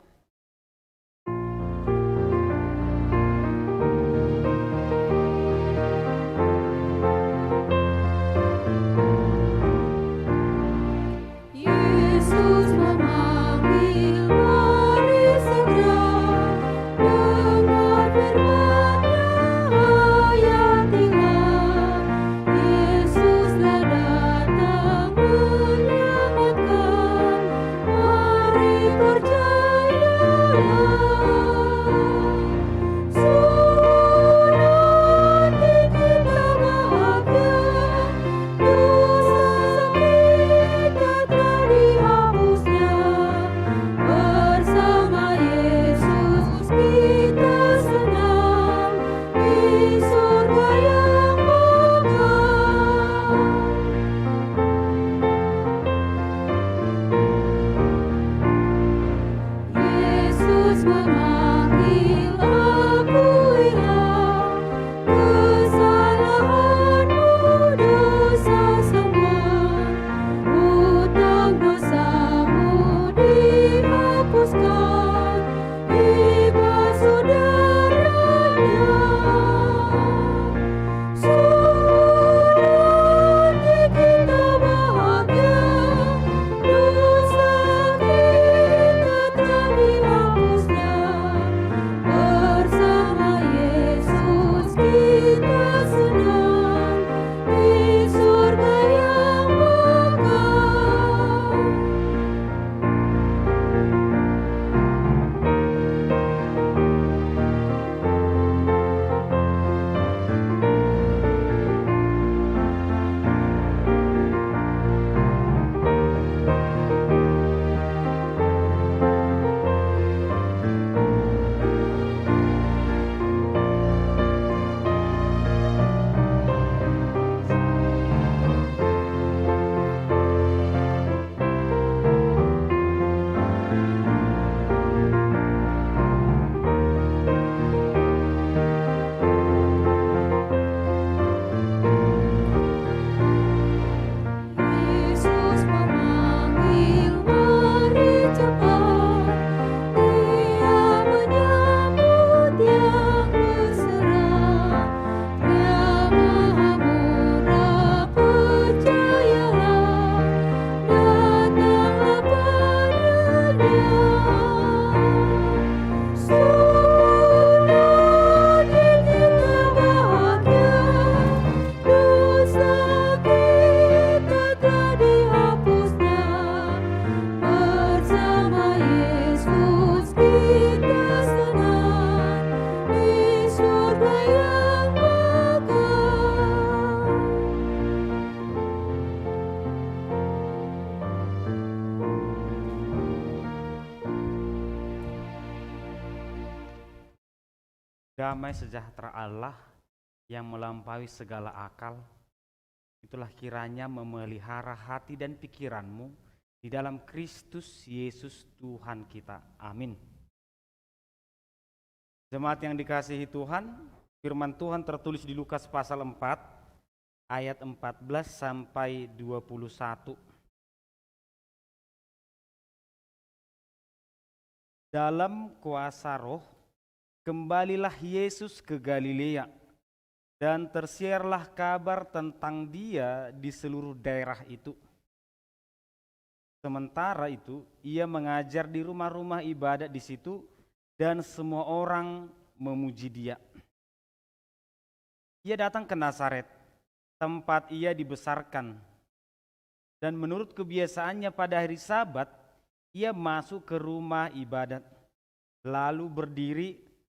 Yesus memanggil, mari segera dengar firman-Nya, hayatilah. Yesuslah datang menyelamatkan, mari percayalah. Hapusnya Damai sejahtera Allah yang melampaui segala akal, itulah kiranya memelihara hati dan pikiranmu di dalam Kristus Yesus Tuhan kita. Amin. Jemaat yang dikasihi Tuhan, firman Tuhan tertulis di Lukas pasal 4 ayat 14 sampai 21. Dalam kuasa Roh, kembalilah Yesus ke Galilea, dan tersiarlah kabar tentang Dia di seluruh daerah itu. Sementara itu, Ia mengajar di rumah-rumah ibadat di situ, dan semua orang memuji Dia. Ia datang ke Nazaret, tempat Ia dibesarkan, dan menurut kebiasaannya pada hari Sabat, Ia masuk ke rumah ibadat, lalu berdiri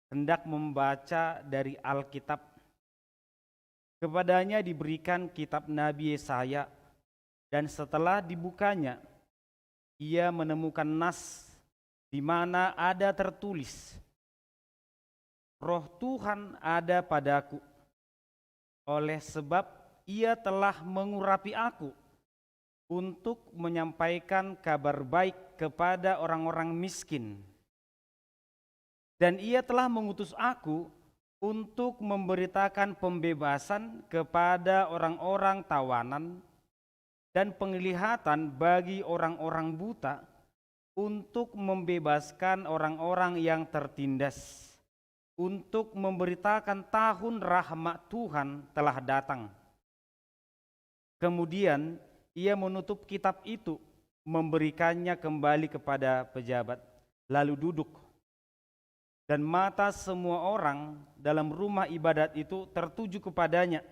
hendak membaca dari Alkitab. Kepadanya diberikan kitab Nabi Yesaya, dan setelah dibukanya, ia menemukan nas di mana ada tertulis, Roh Tuhan ada padaku, oleh sebab Ia telah mengurapi aku untuk menyampaikan kabar baik kepada orang-orang miskin. Dan Ia telah mengutus aku untuk memberitakan pembebasan kepada orang-orang tawanan dan penglihatan bagi orang-orang buta, untuk membebaskan orang-orang yang tertindas, untuk memberitakan tahun rahmat Tuhan telah datang. Kemudian ia menutup kitab itu, memberikannya kembali kepada pejabat, lalu duduk. Dan mata semua orang dalam rumah ibadat itu tertuju kepadanya.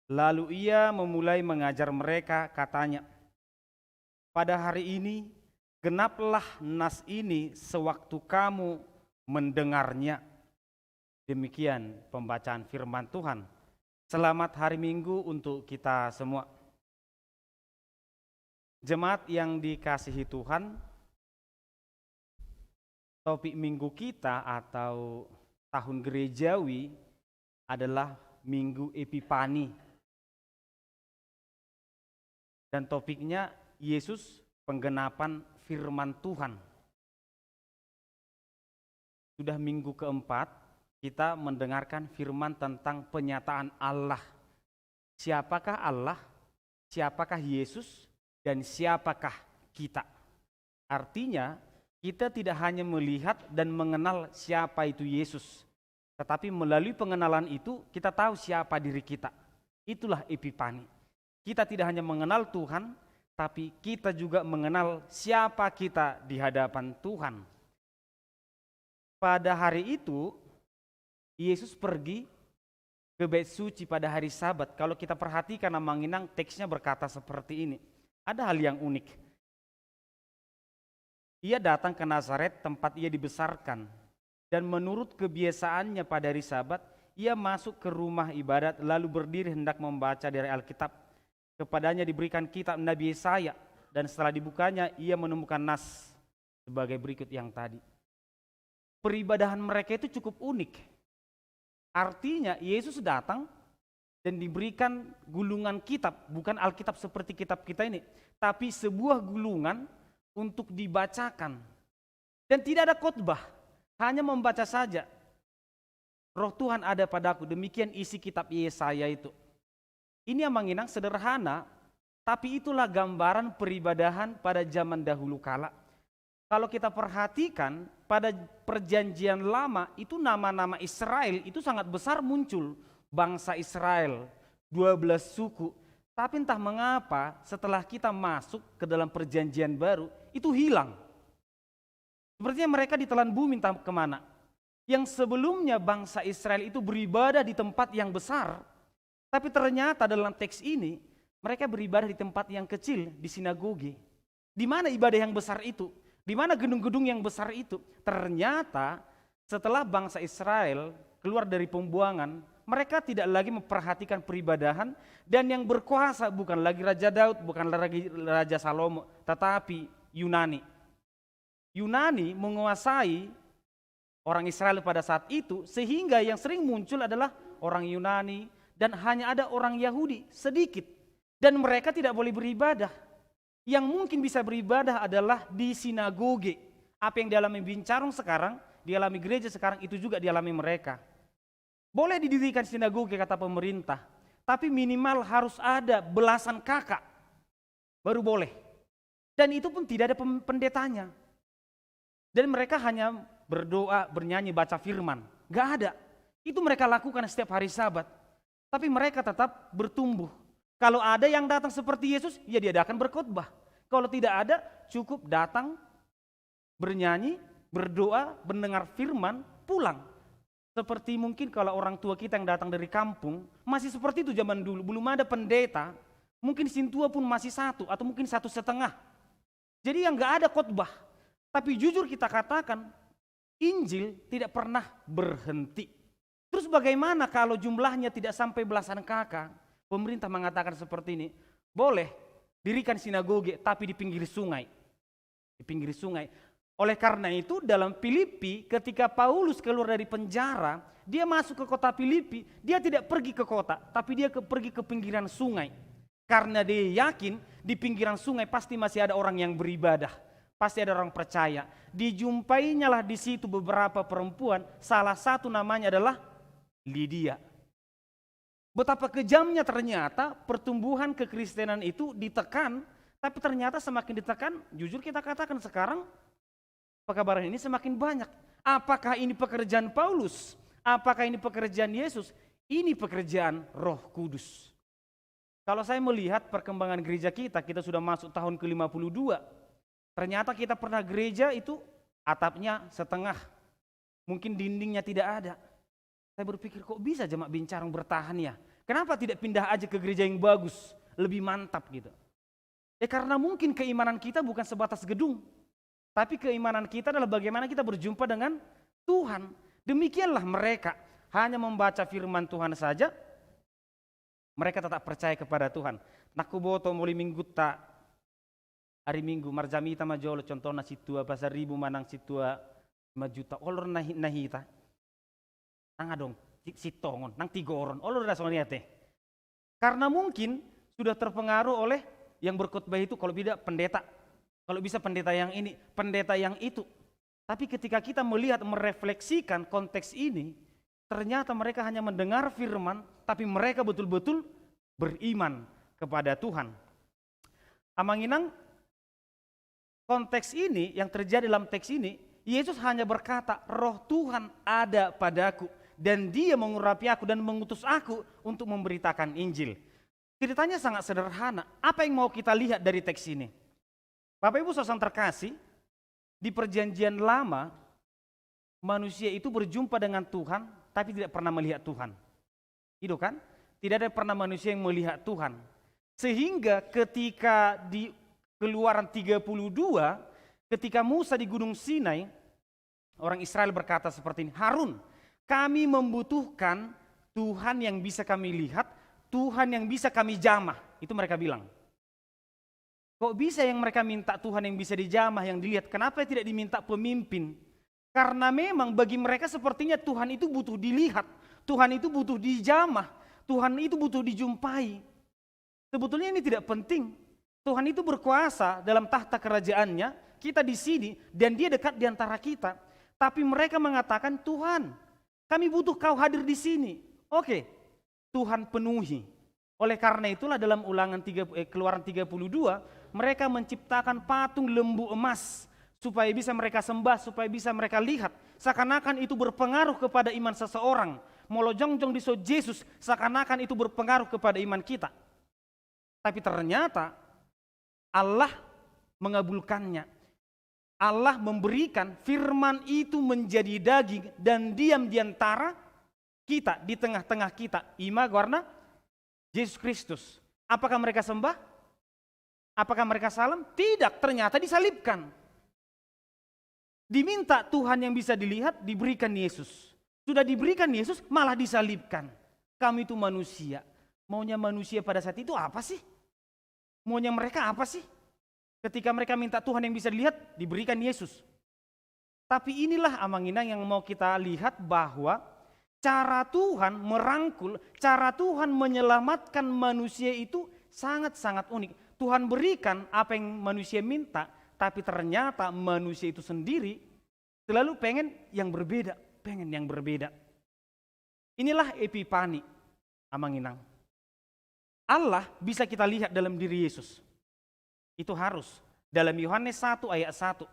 Lalu ia memulai mengajar mereka, katanya, pada hari ini genaplah nas ini sewaktu kamu mendengarnya. Demikian pembacaan firman Tuhan. Selamat hari Minggu untuk kita semua. Jemaat yang dikasihi Tuhan, topik minggu kita atau tahun gerejawi adalah Minggu Epifani. Dan topiknya Yesus penggenapan firman Tuhan. Sudah minggu keempat kita mendengarkan firman tentang penyataan Allah. Siapakah Allah? Siapakah Yesus? Dan siapakah kita? Artinya kita tidak hanya melihat dan mengenal siapa itu Yesus, tetapi melalui pengenalan itu kita tahu siapa diri kita. Itulah Epifani. Kita tidak hanya mengenal Tuhan, tapi kita juga mengenal siapa kita di hadapan Tuhan. Pada hari itu, Yesus pergi ke Bait Suci pada hari Sabat. Kalau kita perhatikan Manginang, teksnya berkata seperti ini. Ada hal yang unik. Ia datang ke Nazaret, tempat ia dibesarkan. Dan menurut kebiasaannya pada hari Sabat, ia masuk ke rumah ibadat lalu berdiri hendak membaca dari Alkitab. Kepadanya diberikan kitab Nabi Yesaya, dan setelah dibukanya ia menemukan nas sebagai berikut yang tadi. Peribadahan mereka itu cukup unik. Artinya Yesus datang dan diberikan gulungan kitab, bukan Alkitab seperti kitab kita ini, tapi sebuah gulungan untuk dibacakan. Dan tidak ada khotbah, hanya membaca saja. Roh Tuhan ada padaku, demikian isi kitab Yesaya itu. Ini yang Manginang sederhana, tapi itulah gambaran peribadahan pada zaman dahulu kala. Kalau kita perhatikan pada perjanjian lama itu nama-nama Israel itu sangat besar muncul. Bangsa Israel, 12 suku. Tapi entah mengapa setelah kita masuk ke dalam perjanjian baru itu hilang. Sepertinya mereka ditelan bumi entah kemana. Yang sebelumnya bangsa Israel itu beribadah di tempat yang besar. Tapi ternyata dalam teks ini mereka beribadah di tempat yang kecil, di sinagoge. Di mana ibadah yang besar itu? Di mana gedung-gedung yang besar itu? Ternyata setelah bangsa Israel keluar dari pembuangan, mereka tidak lagi memperhatikan peribadahan, dan yang berkuasa bukan lagi Raja Daud, bukan lagi Raja Salomo, tetapi Yunani. Yunani menguasai orang Israel pada saat itu, sehingga yang sering muncul adalah orang Yunani dan hanya ada orang Yahudi sedikit, dan mereka tidak boleh beribadah. Yang mungkin bisa beribadah adalah di sinagoge. Apa yang dialami Bincarong sekarang, dialami gereja sekarang, itu juga dialami mereka. Boleh didirikan sinagoge kata pemerintah, tapi minimal harus ada belasan kakak baru boleh. Dan itu pun tidak ada pendetanya. Dan mereka hanya berdoa, bernyanyi, baca firman. Gak ada. Itu mereka lakukan setiap hari Sabat. Tapi mereka tetap bertumbuh. Kalau ada yang datang seperti Yesus, ya dia akan berkhotbah. Kalau tidak ada, cukup datang, bernyanyi, berdoa, mendengar firman, pulang. Seperti mungkin kalau orang tua kita yang datang dari kampung, masih seperti itu zaman dulu. Belum ada pendeta, mungkin sintua pun masih satu atau mungkin 1,5. Jadi yang gak ada khotbah. Tapi jujur kita katakan, Injil tidak pernah berhenti. Terus bagaimana kalau jumlahnya tidak sampai belasan kakak? Pemerintah mengatakan seperti ini, boleh dirikan sinagoge tapi di pinggir sungai. Di pinggir sungai. Oleh karena itu dalam Filipi ketika Paulus keluar dari penjara, dia masuk ke kota Filipi, dia tidak pergi ke kota, tapi dia pergi ke pinggiran sungai. Karena dia yakin di pinggiran sungai pasti masih ada orang yang beribadah. Pasti ada orang percaya. Dijumpainya lah di situ beberapa perempuan, salah satu namanya adalah Lydia. Betapa kejamnya ternyata pertumbuhan kekristenan itu ditekan, tapi ternyata semakin ditekan, jujur kita katakan sekarang, pekabaran ini semakin banyak. Apakah ini pekerjaan Paulus? Apakah ini pekerjaan Yesus? Ini pekerjaan Roh Kudus. Kalau saya melihat perkembangan gereja kita sudah masuk tahun ke-52. Ternyata kita pernah gereja itu atapnya setengah, mungkin dindingnya tidak ada. Saya berpikir kok bisa jemaat Bincarong bertahan ya? Kenapa tidak pindah aja ke gereja yang bagus, lebih mantap gitu? Karena mungkin keimanan kita bukan sebatas gedung, tapi keimanan kita adalah bagaimana kita berjumpa dengan Tuhan. Demikianlah mereka hanya membaca firman Tuhan saja, mereka tetap percaya kepada Tuhan. Nakuboto mulai minggu tak. Hari Minggu marjamita majolo contohnya situa pasar ribu manang situa 5 juta olor nahita nang adong sitongon nang 3 oron olor na teh. Karena mungkin sudah terpengaruh oleh yang berkhotbah itu, kalau tidak pendeta, kalau bisa pendeta yang ini, pendeta yang itu. Tapi ketika kita melihat merefleksikan konteks ini, ternyata mereka hanya mendengar firman, tapi mereka betul-betul beriman kepada Tuhan. Amanginang konteks ini yang terjadi dalam teks ini, Yesus hanya berkata, Roh Tuhan ada padaku dan Dia mengurapi aku dan mengutus aku untuk memberitakan Injil. Ceritanya sangat sederhana. Apa yang mau kita lihat dari teks ini? Bapak Ibu saudara terkasih, di perjanjian lama manusia itu berjumpa dengan Tuhan tapi tidak pernah melihat Tuhan. Itu kan? Tidak ada pernah manusia yang melihat Tuhan. Sehingga ketika di Keluaran 32, ketika Musa di Gunung Sinai, orang Israel berkata seperti ini, Harun, kami membutuhkan Tuhan yang bisa kami lihat, Tuhan yang bisa kami jamah. Itu mereka bilang. Kok bisa yang mereka minta Tuhan yang bisa dijamah, yang dilihat? Kenapa tidak diminta pemimpin? Karena memang bagi mereka sepertinya Tuhan itu butuh dilihat, Tuhan itu butuh dijamah, Tuhan itu butuh dijumpai. Sebetulnya ini tidak penting. Tuhan itu berkuasa dalam tahta kerajaannya, kita di sini dan Dia dekat di antara kita. Tapi mereka mengatakan, Tuhan, kami butuh Kau hadir di sini. Oke, Tuhan penuhi. Oleh karena itulah dalam Keluaran 32, mereka menciptakan patung lembu emas supaya bisa mereka sembah, supaya bisa mereka lihat. Seakan-akan itu berpengaruh kepada iman seseorang. Molojong-jong di Yesus, seakan-akan itu berpengaruh kepada iman kita. Tapi ternyata Allah mengabulkannya. Allah memberikan firman itu menjadi daging dan diam di antara kita, di tengah-tengah kita. Ima warna Yesus Kristus. Apakah mereka sembah? Apakah mereka salam? Tidak, ternyata disalibkan. Diminta Tuhan yang bisa dilihat, diberikan Yesus. Sudah diberikan Yesus, malah disalibkan. Kami itu manusia. Maunya manusia pada saat itu apa sih? Maunya mereka apa sih? Ketika mereka minta Tuhan yang bisa dilihat, diberikan Yesus. Tapi inilah Amanginang yang mau kita lihat bahwa cara Tuhan merangkul, cara Tuhan menyelamatkan manusia itu sangat-sangat unik. Tuhan berikan apa yang manusia minta, tapi ternyata manusia itu sendiri selalu pengen yang berbeda, pengen yang berbeda. Inilah epipani Amanginang. Allah bisa kita lihat dalam diri Yesus. Itu harus. Dalam Yohanes 1 ayat 1.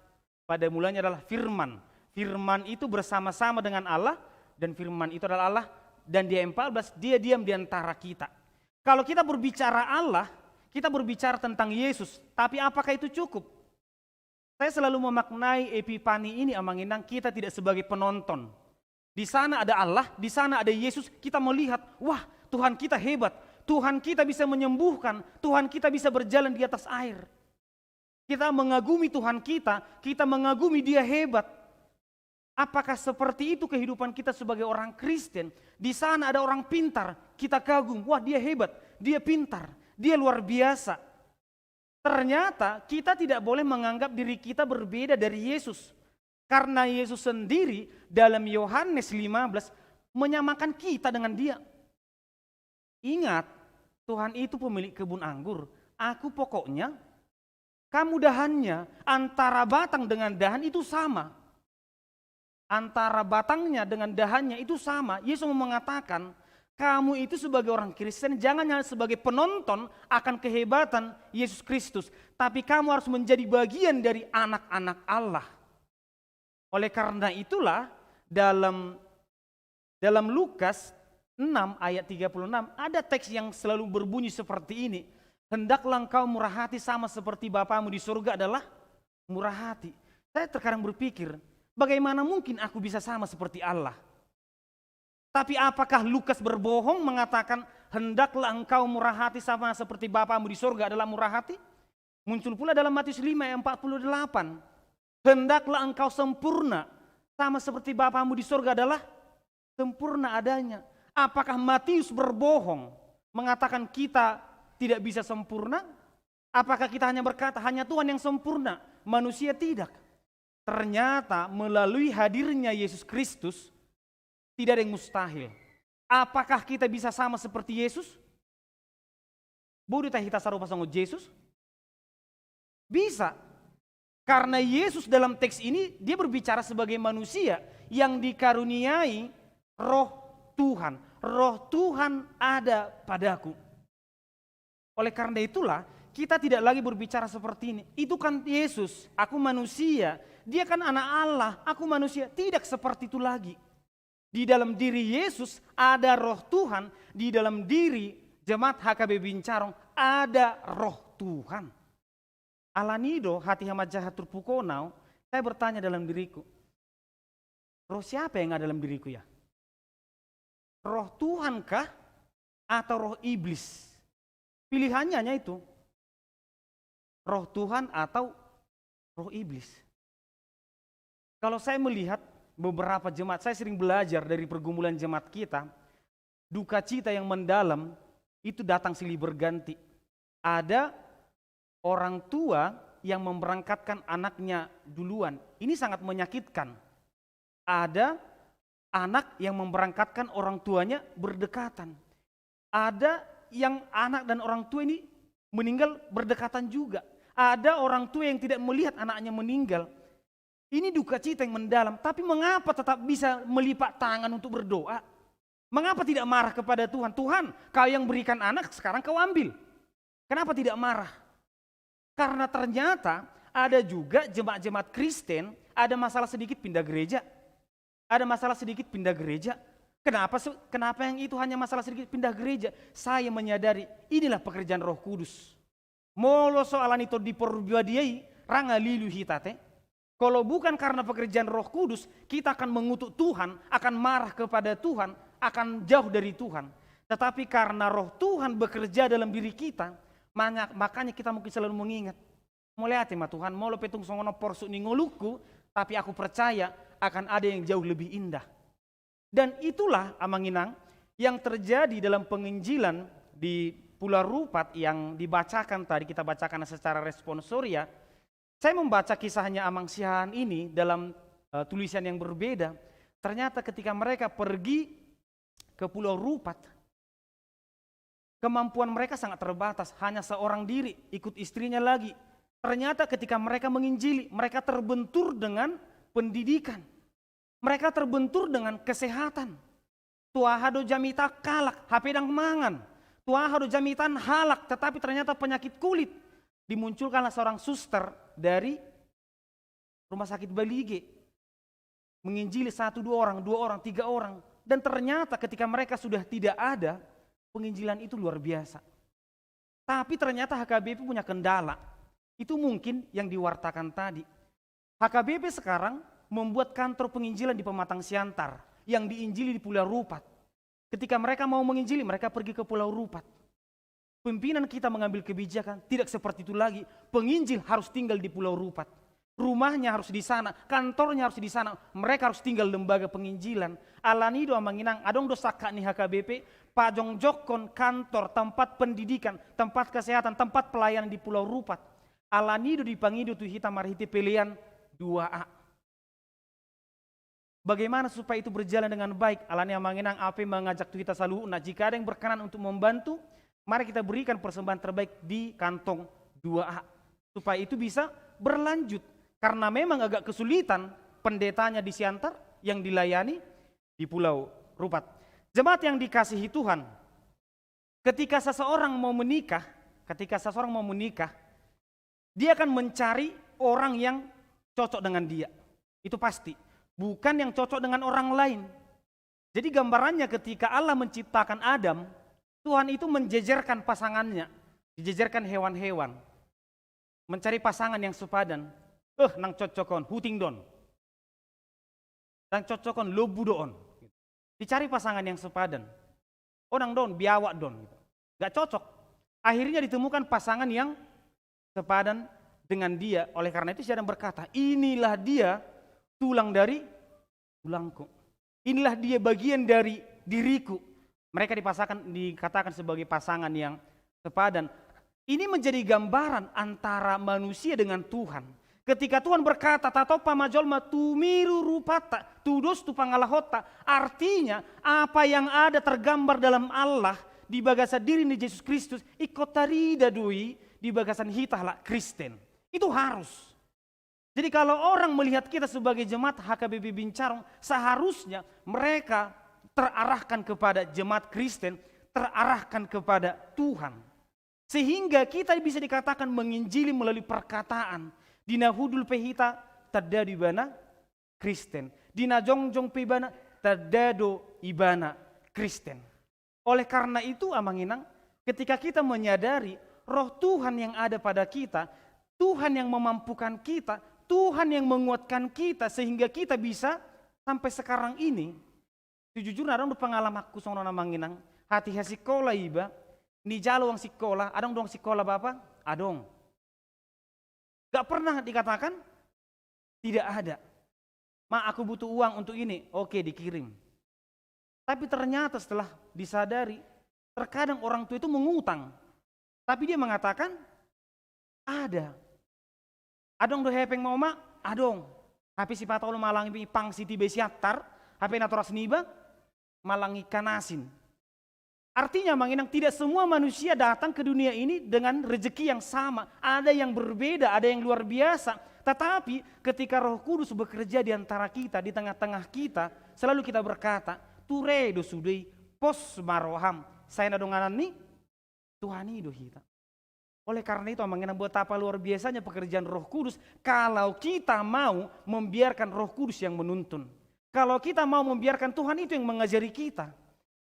Pada mulanya adalah firman. Firman itu bersama-sama dengan Allah. Dan firman itu adalah Allah. Dan dia 14, dia diam di antara kita. Kalau kita berbicara Allah, kita berbicara tentang Yesus. Tapi apakah itu cukup? Saya selalu memaknai epipani ini Amanginang, kita tidak sebagai penonton. Di sana ada Allah, di sana ada Yesus, kita melihat, wah Tuhan kita hebat. Tuhan kita bisa menyembuhkan, Tuhan kita bisa berjalan di atas air. Kita mengagumi Tuhan kita mengagumi Dia hebat. Apakah seperti itu kehidupan kita sebagai orang Kristen? Di sana ada orang pintar, kita kagum, wah dia hebat, dia pintar, dia luar biasa. Ternyata kita tidak boleh menganggap diri kita berbeda dari Yesus. Karena Yesus sendiri dalam Yohanes 15 menyamakan kita dengan Dia. Ingat, Tuhan itu pemilik kebun anggur, aku pokoknya, kamu dahannya, antara batang dengan dahan itu sama. Antara batangnya dengan dahannya itu sama. Yesus mengatakan, kamu itu sebagai orang Kristen jangan hanya sebagai penonton akan kehebatan Yesus Kristus. Tapi kamu harus menjadi bagian dari anak-anak Allah. Oleh karena itulah dalam Lukas 6 ayat 36 ada teks yang selalu berbunyi seperti ini. Hendaklah engkau murah hati sama seperti Bapamu di surga adalah murah hati. Saya terkadang berpikir, bagaimana mungkin aku bisa sama seperti Allah? Tapi apakah Lukas berbohong mengatakan hendaklah engkau murah hati sama seperti Bapamu di surga adalah murah hati? Muncul pula dalam Matius 5 ayat 48. Hendaklah engkau sempurna sama seperti Bapamu di surga adalah sempurna adanya. Apakah Matius berbohong mengatakan kita tidak bisa sempurna? Apakah kita hanya berkata hanya Tuhan yang sempurna, manusia tidak? Ternyata melalui hadirnya Yesus Kristus tidak ada yang mustahil. Apakah kita bisa sama seperti Yesus? Boleh kita sarupa sama Yesus? Bisa. Karena Yesus dalam teks ini dia berbicara sebagai manusia yang dikaruniai roh Tuhan. Roh Tuhan ada padaku. Oleh karena itulah kita tidak lagi berbicara seperti ini. Itu kan Yesus, aku manusia. Dia kan anak Allah, aku manusia. Tidak seperti itu lagi. Di dalam diri Yesus ada roh Tuhan. Di dalam diri jemaat HKB Bincarong ada roh Tuhan. Alanido hati hamat jahat turpukonau. Saya bertanya dalam diriku. Roh siapa yang ada dalam diriku ya? Roh Tuhan kah? Atau roh iblis? Pilihannya hanya itu. Roh Tuhan atau roh iblis. Kalau saya melihat beberapa jemaat, saya sering belajar dari pergumulan jemaat kita, duka cita yang mendalam itu datang silih berganti. Ada orang tua yang memberangkatkan anaknya duluan. Ini sangat menyakitkan. Ada anak yang memberangkatkan orang tuanya berdekatan. Ada yang anak dan orang tua ini meninggal berdekatan juga. Ada orang tua yang tidak melihat anaknya meninggal. Ini duka cita yang mendalam. Tapi mengapa tetap bisa melipat tangan untuk berdoa? Mengapa tidak marah kepada Tuhan? Tuhan, kau yang berikan anak, sekarang kau ambil. Kenapa tidak marah? Karena ternyata ada juga jemaat-jemaat Kristen, ada masalah sedikit pindah gereja. Ada masalah sedikit pindah gereja. Kenapa yang itu hanya masalah sedikit pindah gereja? Saya menyadari inilah pekerjaan Roh Kudus. Molo soalan itu diperbuadiai ranga lilu hitate. Kalau bukan karena pekerjaan Roh Kudus, kita akan mengutuk Tuhan, akan marah kepada Tuhan, akan jauh dari Tuhan. Tetapi karena Roh Tuhan bekerja dalam diri kita, makanya kita mungkin selalu mengingat. Mulai hati Tuhan, molo petung songono porsuk ningoluku, tapi aku percaya akan ada yang jauh lebih indah. Dan itulah Amanginang yang terjadi dalam penginjilan di Pulau Rupat yang dibacakan tadi, kita bacakan secara responsoria. Saya membaca kisahnya Amang Sihaan ini dalam tulisan yang berbeda. Ternyata ketika mereka pergi ke Pulau Rupat, kemampuan mereka sangat terbatas, hanya seorang diri, ikut istrinya lagi. Ternyata ketika mereka menginjili, mereka terbentur dengan pendidikan. Mereka terbentur dengan kesehatan. Tuahado jamita kalak, hapedang mangan. Tuahado jamitan halak, tetapi ternyata penyakit kulit. Dimunculkanlah seorang suster dari rumah sakit Balige. Menginjili 1, 2 orang, 2 orang, 3 orang. Dan ternyata ketika mereka sudah tidak ada, penginjilan itu luar biasa. Tapi ternyata HKBP punya kendala. Itu mungkin yang diwartakan tadi. HKBP sekarang membuat kantor penginjilan di Pematang Siantar yang diinjili di Pulau Rupat. Ketika mereka mau menginjili, mereka pergi ke Pulau Rupat. Pimpinan kita mengambil kebijakan, tidak seperti itu lagi. Penginjil harus tinggal di Pulau Rupat. Rumahnya harus di sana, kantornya harus di sana. Mereka harus tinggal lembaga penginjilan. Alanido amanginang, adong dosaka nih HKBP, pajong jokon kantor, tempat pendidikan, tempat kesehatan, tempat pelayanan di Pulau Rupat. Alanido dipangido tu hitam marhiti pilihan 2A. Bagaimana supaya itu berjalan dengan baik? Alani amanginang apa mengajak kita selalu. Nah, jika ada yang berkenan untuk membantu, mari kita berikan persembahan terbaik di kantong 2A. Supaya itu bisa berlanjut. Karena memang agak kesulitan pendetanya di Siantar yang dilayani di Pulau Rupat. Jemaat yang dikasihi Tuhan, ketika seseorang mau menikah, dia akan mencari orang yang cocok dengan dia. Itu pasti. Bukan yang cocok dengan orang lain. Jadi gambarannya ketika Allah menciptakan Adam, Tuhan itu menjejerkan pasangannya, dijejerkan hewan-hewan, mencari pasangan yang sepadan. Nang cocokon, huting don, nang cocokon lobu don. Dicari pasangan yang sepadan. Orang don, biawak don, gak cocok. Akhirnya ditemukan pasangan yang sepadan dengan dia. Oleh karena itu saya berkata, inilah dia tulang dari tulangku. Inilah dia bagian dari diriku. Mereka dikatakan sebagai pasangan yang sepadan. Ini menjadi gambaran antara manusia dengan Tuhan. Ketika Tuhan berkata, "Tato pamajolma tumiru rupata, tudos tu pangalahota." Artinya, apa yang ada tergambar dalam Allah di bagasan diri di Yesus Kristus, ikotari dadui di bagasan hitahlah Kristen. Itu harus. Jadi kalau orang melihat kita sebagai jemaat HKBP Bincarong, seharusnya mereka terarahkan kepada jemaat Kristen, terarahkan kepada Tuhan. Sehingga kita bisa dikatakan menginjili melalui perkataan. Dina hudul pehita tadda di bana Kristen. Dina jongjong pebana tadado ibana Kristen. Oleh karena itu amanginang, ketika kita menyadari roh Tuhan yang ada pada kita, Tuhan yang memampukan kita, Tuhan yang menguatkan kita sehingga kita bisa sampai sekarang ini. Sejujurnya ada pengalaman aku sono namanginang, hati sekolah iba, ni jalo ang sekolah, adong dong sekolah bapak, adong. Gak pernah dikatakan tidak ada. Ma aku butuh uang untuk ini, oke dikirim. Tapi ternyata setelah disadari, terkadang orang tua itu mengutang. Tapi dia mengatakan ada. Adong do hepeng mau mak, adong. Tapi si patolo malangi pang siti besiatar, hape naturas niba, malangi kanasin. Artinya menginang tidak semua manusia datang ke dunia ini dengan rezeki yang sama. Ada yang berbeda, ada yang luar biasa. Tetapi ketika Roh Kudus bekerja di antara kita, di tengah-tengah kita, selalu kita berkata, "Turedo sudei pos maroham." Saya nadonganan nih, Tuhan itu kita. Oleh karena itu mengenai betapa luar biasanya pekerjaan Roh Kudus kalau kita mau membiarkan Roh Kudus yang menuntun. Kalau kita mau membiarkan Tuhan itu yang mengajari kita.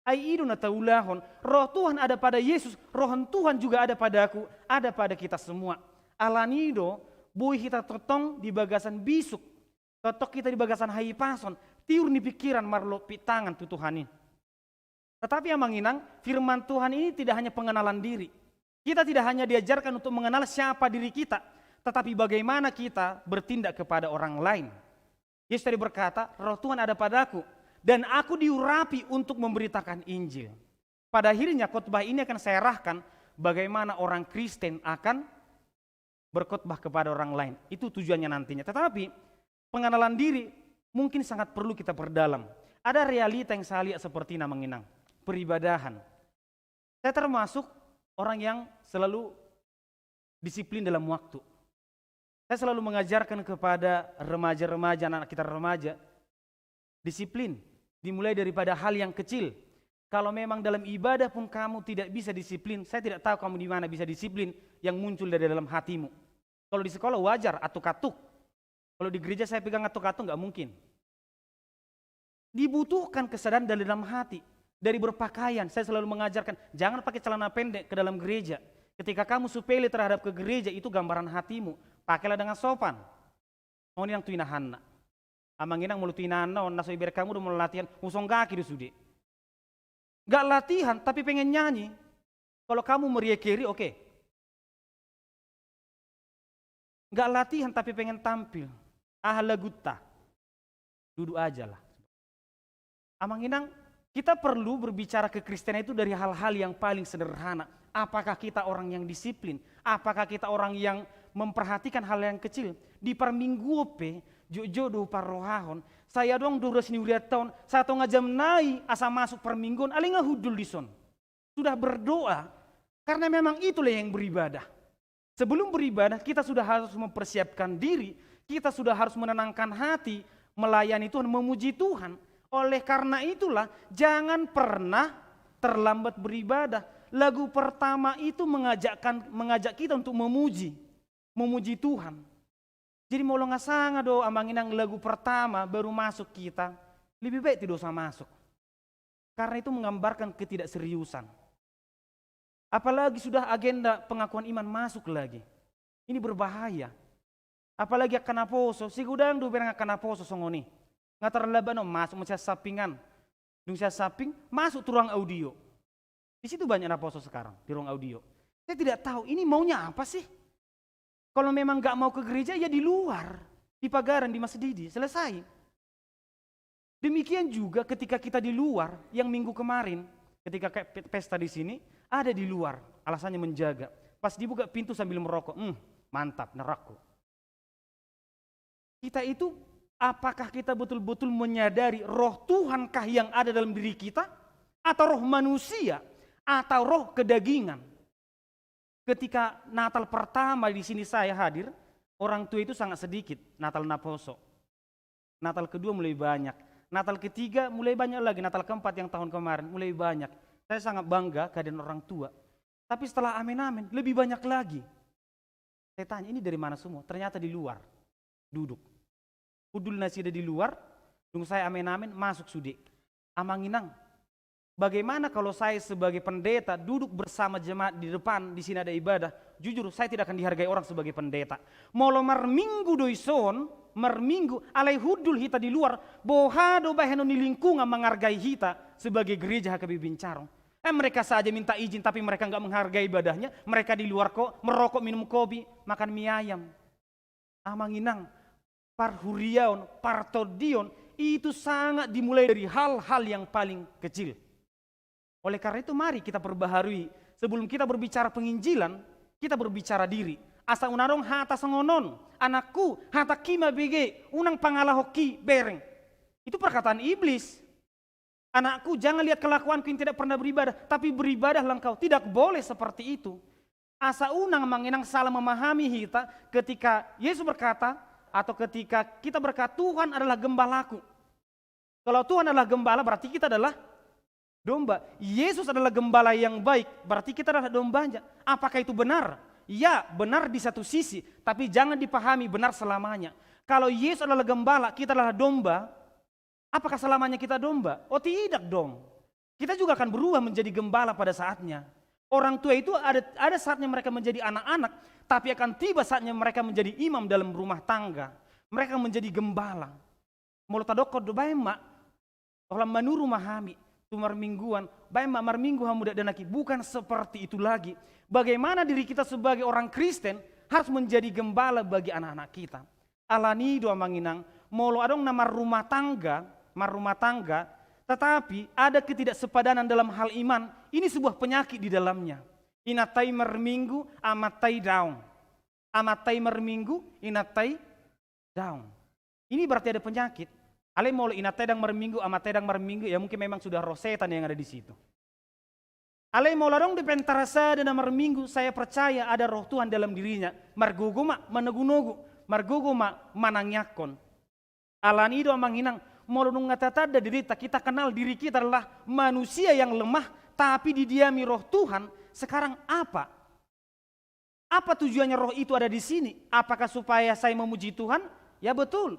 Aiduna taulahon, roh Tuhan ada pada Yesus, roh Tuhan juga ada pada aku, ada pada kita semua. Alanido, bui kita totong di bagasan bisuk, totok kita di bagasan haipason, tiur di pikiran marlo pitangan tu Tuhan ini. Tetapi yang menginang, firman Tuhan ini tidak hanya pengenalan diri. Kita tidak hanya diajarkan untuk mengenal siapa diri kita, tetapi bagaimana kita bertindak kepada orang lain. Yesus tadi berkata, roh Tuhan ada padaku, dan aku diurapi untuk memberitakan Injil. Pada akhirnya khotbah ini akan saya arahkan bagaimana orang Kristen akan berkhotbah kepada orang lain. Itu tujuannya nantinya. Tetapi pengenalan diri mungkin sangat perlu kita perdalam. Ada realita yang saya lihat seperti Manginang, peribadahan. Saya termasuk orang yang selalu disiplin dalam waktu. Saya selalu mengajarkan kepada remaja-remaja, anak kita remaja, disiplin dimulai daripada hal yang kecil. Kalau memang dalam ibadah pun kamu tidak bisa disiplin, saya tidak tahu kamu di mana bisa disiplin yang muncul dari dalam hatimu. Kalau di sekolah wajar atuk-atuk. Kalau di gereja saya pegang atuk-atuk nggak mungkin. Dibutuhkan kesadaran dari dalam hati, dari berpakaian. Saya selalu mengajarkan jangan pakai celana pendek ke dalam gereja. Ketika kamu supele terhadap ke gereja itu gambaran hatimu. Pakailah dengan sopan. Oh ini yang tuinahanna. Amanginang mulu tuinahanna, naso iber kamu udah mulai latihan musong kaki di sude. Gak latihan tapi pengen nyanyi. Kalau kamu meriakiri oke. Gak latihan tapi pengen tampil. Laguta. Duduk aja lah. Amanginang kita perlu berbicara kekristenan itu dari hal-hal yang paling sederhana. Apakah kita orang yang disiplin? Apakah kita orang yang memperhatikan hal yang kecil? Di perminggu jojo parohahon, saya dong 12 tahun, 1 jam naik asa masuk permingguan, aling ngahudul di son. Sudah berdoa, karena memang itulah yang beribadah. Sebelum beribadah, kita sudah harus mempersiapkan diri, kita sudah harus menenangkan hati, melayani Tuhan, memuji Tuhan. Oleh karena itulah, jangan pernah terlambat beribadah. Lagu pertama itu mengajak kita untuk memuji Tuhan. Jadi mau ngasanga do amanginang lagu pertama baru masuk kita, lebih baik tidak usah masuk. Karena itu menggambarkan ketidakseriusan. Apalagi sudah agenda pengakuan iman masuk lagi. Ini berbahaya. Apalagi akan aposo, si gudang do berang akan aposo songoni. Ngatar labano masuk mencari sapingan. Dung saya saping masuk ke ruang audio. Di situ banyak aposo sekarang di ruang audio. Saya tidak tahu ini maunya apa sih? Kalau memang gak mau ke gereja ya di luar, di pagaran, di masjid, selesai. Demikian juga ketika kita di luar, yang minggu kemarin, ketika pesta di sini, ada di luar, alasannya menjaga. Pas dibuka pintu sambil merokok, mantap, neraka. Kita itu, apakah kita betul-betul menyadari roh Tuhankah yang ada dalam diri kita? Atau roh manusia? Atau roh kedagingan? Ketika Natal pertama di sini saya hadir, orang tua itu sangat sedikit, Natal Naposo. Natal kedua mulai banyak, Natal ketiga mulai banyak lagi, Natal keempat yang tahun kemarin mulai banyak. Saya sangat bangga kehadiran orang tua. Tapi setelah amin-amin lebih banyak lagi. Saya tanya ini dari mana semua? Ternyata di luar, duduk. Udul nasi ada di luar, dung saya amin-amin masuk sudik. Amanginang. Bagaimana kalau saya sebagai pendeta duduk bersama jemaat di depan, di sini ada ibadah, jujur saya tidak akan dihargai orang sebagai pendeta. Molo marminggu doison, marminggu alai hudul hita di luar, bohado baheno ni lingkungan menghargai hita sebagai gereja HKB Bincarong. Mereka saja minta izin tapi mereka enggak menghargai ibadahnya, mereka di luar kok merokok, minum kopi, makan mie ayam. Amanginang, parhuriaon, partodion, itu sangat dimulai dari hal-hal yang paling kecil. Oleh karena itu mari kita perbaharui. Sebelum kita berbicara penginjilan, kita berbicara diri. Asa unarong hata sengonon, anakku hata kima bege, unang pangalahoki bereng. Itu perkataan iblis. Anakku jangan lihat kelakuanku yang tidak pernah beribadah, tapi beribadahlah engkau. Tidak boleh seperti itu. Asa unang mengenang salah memahami kita ketika Yesus berkata, atau ketika kita berkata Tuhan adalah gembalaku. Kalau Tuhan adalah gembala berarti kita adalah domba. Yesus adalah gembala yang baik, berarti kita adalah dombanya. Apakah itu benar? Ya, benar di satu sisi, tapi jangan dipahami benar selamanya. Kalau Yesus adalah gembala, kita adalah domba, apakah selamanya kita domba? Oh tidak dong. Kita juga akan berubah menjadi gembala pada saatnya. Orang tua itu ada saatnya mereka menjadi anak-anak, tapi akan tiba saatnya mereka menjadi imam dalam rumah tangga. Mereka menjadi gembala. Molotadoko do baima, olam manuru mahami. Tumar mingguan, baik marminggu hamuda dan laki. Bukan seperti itu lagi. Bagaimana diri kita sebagai orang Kristen harus menjadi gembala bagi anak-anak kita. Alani doa manginang, molo adong nama rumah tangga, tetapi ada ketidaksepadanan dalam hal iman. Ini sebuah penyakit di dalamnya. Inatai marminggu, amatai daun. Amatai marminggu, inatai daun. Ini berarti ada penyakit. Ale mau ina tedang marminggu ama tedang marminggu ya mungkin memang sudah roh setan yang ada di situ. Ale mau ladong di pentarasa dan marminggu saya percaya ada roh Tuhan dalam dirinya. Margogo ma managunogu, margogo ma manangyakon. Alani do amanginang mau nung ngatatad dirita kita kenal diri kita adalah manusia yang lemah tapi didiami roh Tuhan. Sekarang apa? Apa tujuannya roh itu ada di sini? Apakah supaya saya memuji Tuhan? Ya betul.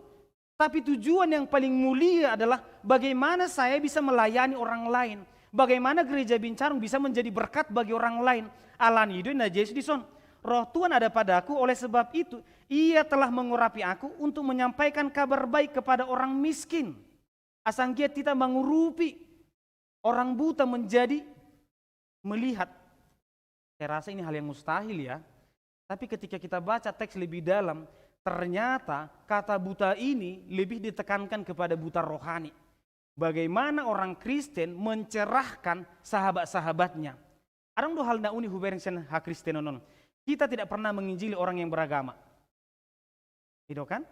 Tapi tujuan yang paling mulia adalah bagaimana saya bisa melayani orang lain. Bagaimana gereja Bincarung bisa menjadi berkat bagi orang lain. Alani itu na Yesus dison. Roh Tuhan ada padaku, oleh sebab itu ia telah mengurapi aku untuk menyampaikan kabar baik kepada orang miskin. Asangkia kita mengurupi orang buta menjadi melihat. Saya rasa ini hal yang mustahil ya. Tapi ketika kita baca teks lebih dalam, ternyata kata buta ini lebih ditekankan kepada buta rohani. Bagaimana orang Kristen mencerahkan sahabat-sahabatnya. Arang do hal na uni huberengsen ha Kristenonon. Kita tidak pernah menginjili orang yang beragama. Itu kan?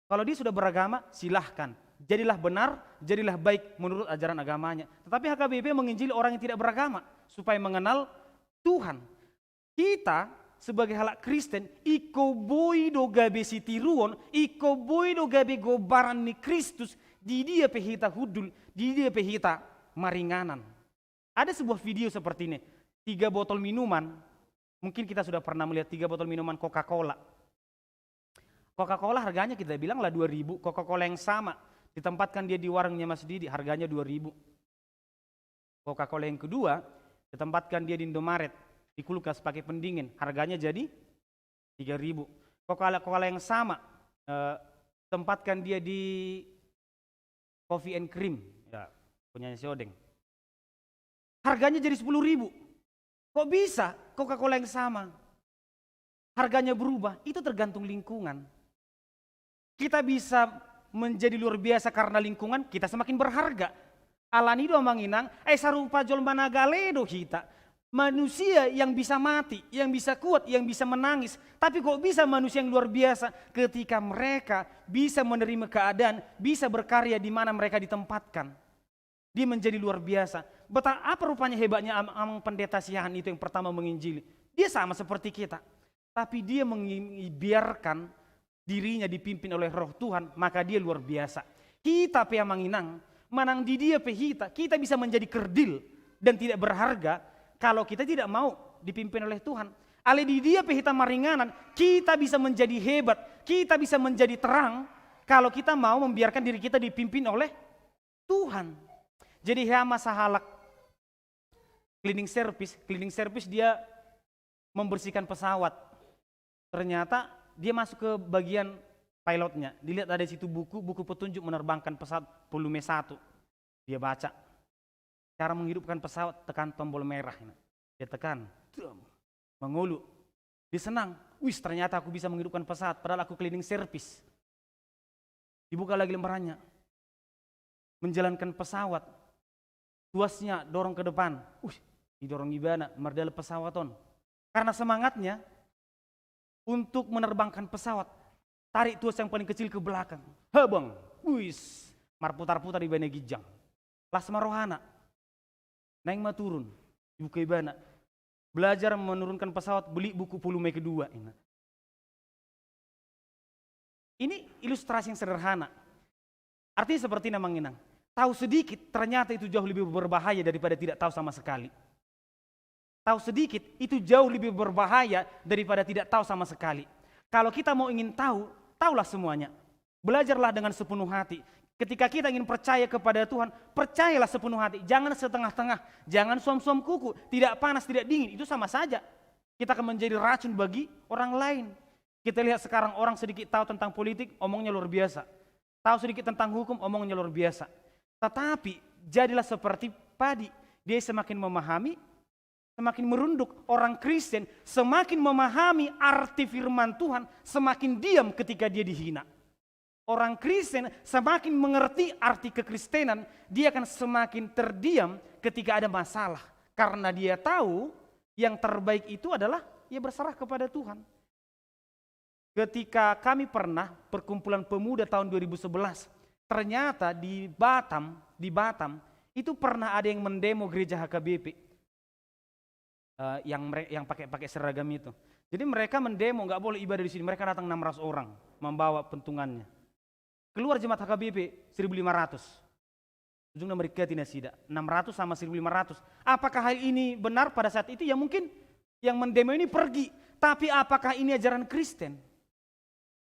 Kalau dia sudah beragama, silahkan. Jadilah benar, jadilah baik menurut ajaran agamanya. Tetapi HKBP menginjili orang yang tidak beragama supaya mengenal Tuhan. Kita sebagai halak Kristen, iko boy do gabe sitiruon, iko boy do gabe gobaran ni Kristus, di dia pehita hudul, di dia pehita maringanan. Ada sebuah video seperti ini, 3 botol minuman, mungkin kita sudah pernah melihat 3 botol minuman Coca-Cola. Coca-Cola harganya kita bilang lah 2.000, Coca-Cola yang sama, ditempatkan dia di warungnya Mas Didi, harganya 2.000. Coca-Cola yang kedua, ditempatkan dia di Indomaret, di kulkas pakai pendingin, harganya jadi 3.000. Coca-Cola yang sama, tempatkan dia di Coffee and Cream, ya punya si Odeng, harganya jadi 10.000. Kok bisa Coca-Cola yang sama harganya berubah? Itu tergantung lingkungan. Kita bisa menjadi luar biasa karena lingkungan, kita semakin berharga. Alani do manginang, sarupa jol managaledo kita. Manusia yang bisa mati, yang bisa kuat, yang bisa menangis. Tapi kok bisa manusia yang luar biasa ketika mereka bisa menerima keadaan, bisa berkarya di mana mereka ditempatkan. Dia menjadi luar biasa. Apa rupanya hebatnya Amang Pendeta Siahan itu yang pertama menginjili. Dia sama seperti kita. Tapi dia membiarkan dirinya dipimpin oleh roh Tuhan, maka dia luar biasa. Kita pe manginang, manang di dia pehita, kita bisa menjadi kerdil dan tidak berharga kalau kita tidak mau dipimpin oleh Tuhan. Ale di dia pehita maringanan, kita bisa menjadi hebat, kita bisa menjadi terang kalau kita mau membiarkan diri kita dipimpin oleh Tuhan. Jadi hama sahalak cleaning service dia membersihkan pesawat. Ternyata dia masuk ke bagian pilotnya, dilihat ada di situ buku petunjuk menerbangkan pesawat volume 1. Dia baca. Cara menghidupkan pesawat, tekan tombol merah. Dia tekan, mengulu. Dia senang, ternyata aku bisa menghidupkan pesawat, padahal aku cleaning service. Dibuka lagi lembarannya. Menjalankan pesawat, tuasnya dorong ke depan. Didorong gimana, merdala pesawat on. Karena semangatnya untuk menerbangkan pesawat, tarik tuas yang paling kecil ke belakang. Bang, marputar-putar di bane gijang. Lasma rohana. Naing mah turun, buka ibana. Belajar menurunkan pesawat, beli buku volume kedua. Ini ilustrasi yang sederhana. Artinya seperti namang inang. Tahu sedikit, ternyata itu jauh lebih berbahaya daripada tidak tahu sama sekali. Tahu sedikit, itu jauh lebih berbahaya daripada tidak tahu sama sekali. Kalau kita mau ingin tahu, tahulah semuanya. Belajarlah dengan sepenuh hati. Ketika kita ingin percaya kepada Tuhan, percayalah sepenuh hati. Jangan setengah-tengah, jangan suam-suam kuku, tidak panas, tidak dingin. Itu sama saja. Kita akan menjadi racun bagi orang lain. Kita lihat sekarang orang sedikit tahu tentang politik, omongnya luar biasa. Tahu sedikit tentang hukum, omongnya luar biasa. Tetapi jadilah seperti padi. Dia semakin memahami, semakin merunduk. Orang Kristen semakin memahami arti firman Tuhan, semakin diam ketika dia dihina. Orang Kristen semakin mengerti arti kekristenan, dia akan semakin terdiam ketika ada masalah. Karena dia tahu yang terbaik itu adalah ia berserah kepada Tuhan. Ketika kami pernah perkumpulan pemuda tahun 2011, ternyata di Batam itu pernah ada yang mendemo gereja HKBP yang pakai seragam itu. Jadi mereka mendemo nggak boleh ibadah di sini. Mereka datang 600 orang membawa pentungannya. Keluar jemaat HKBP 1.500. Ujungnya mereka tidak sida. 600 sama 1.500. Apakah hal ini benar pada saat itu? Ya mungkin yang mendemo ini pergi. Tapi apakah ini ajaran Kristen?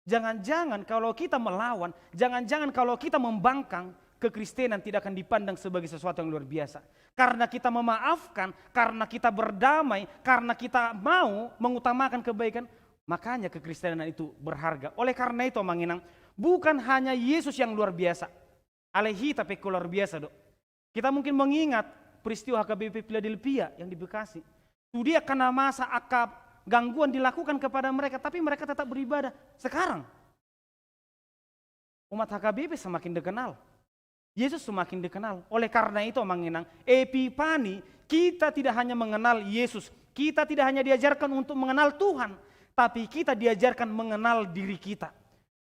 Jangan-jangan kalau kita melawan, jangan-jangan kalau kita membangkang, kekristenan tidak akan dipandang sebagai sesuatu yang luar biasa. Karena kita memaafkan, karena kita berdamai, karena kita mau mengutamakan kebaikan, makanya kekristenan itu berharga. Oleh karena itu, Manginang, bukan hanya Yesus yang luar biasa. Alehi tapi luar biasa, Dok. Kita mungkin mengingat peristiwa HKBP Philadelphia yang di Bekasi. Itu dia kena masa akab, gangguan dilakukan kepada mereka, tapi mereka tetap beribadah. Sekarang, umat HKBP semakin dikenal. Yesus semakin dikenal. Oleh karena itu, Manginang, Epifani, kita tidak hanya mengenal Yesus, kita tidak hanya diajarkan untuk mengenal Tuhan, tapi kita diajarkan mengenal diri kita.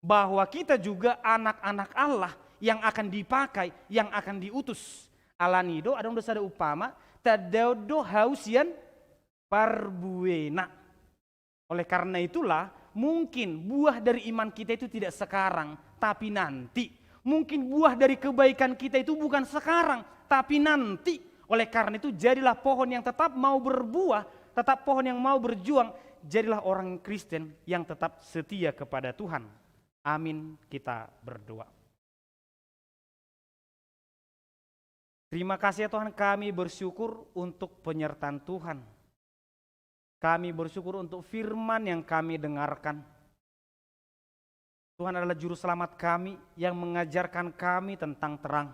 Bahwa kita juga anak-anak Allah yang akan dipakai, yang akan diutus. Alanido, ada dosa upama, tadodo hausian parbuena. Oleh karena itulah, mungkin buah dari iman kita itu tidak sekarang, tapi nanti. Mungkin buah dari kebaikan kita itu bukan sekarang, tapi nanti. Oleh karena itu jadilah pohon yang tetap mau berbuah, tetap pohon yang mau berjuang. Jadilah orang Kristen yang tetap setia kepada Tuhan. Amin, kita berdoa. Terima kasih ya Tuhan, kami bersyukur untuk penyertaan Tuhan. Kami bersyukur untuk firman yang kami dengarkan. Tuhan adalah juru selamat kami yang mengajarkan kami tentang terang.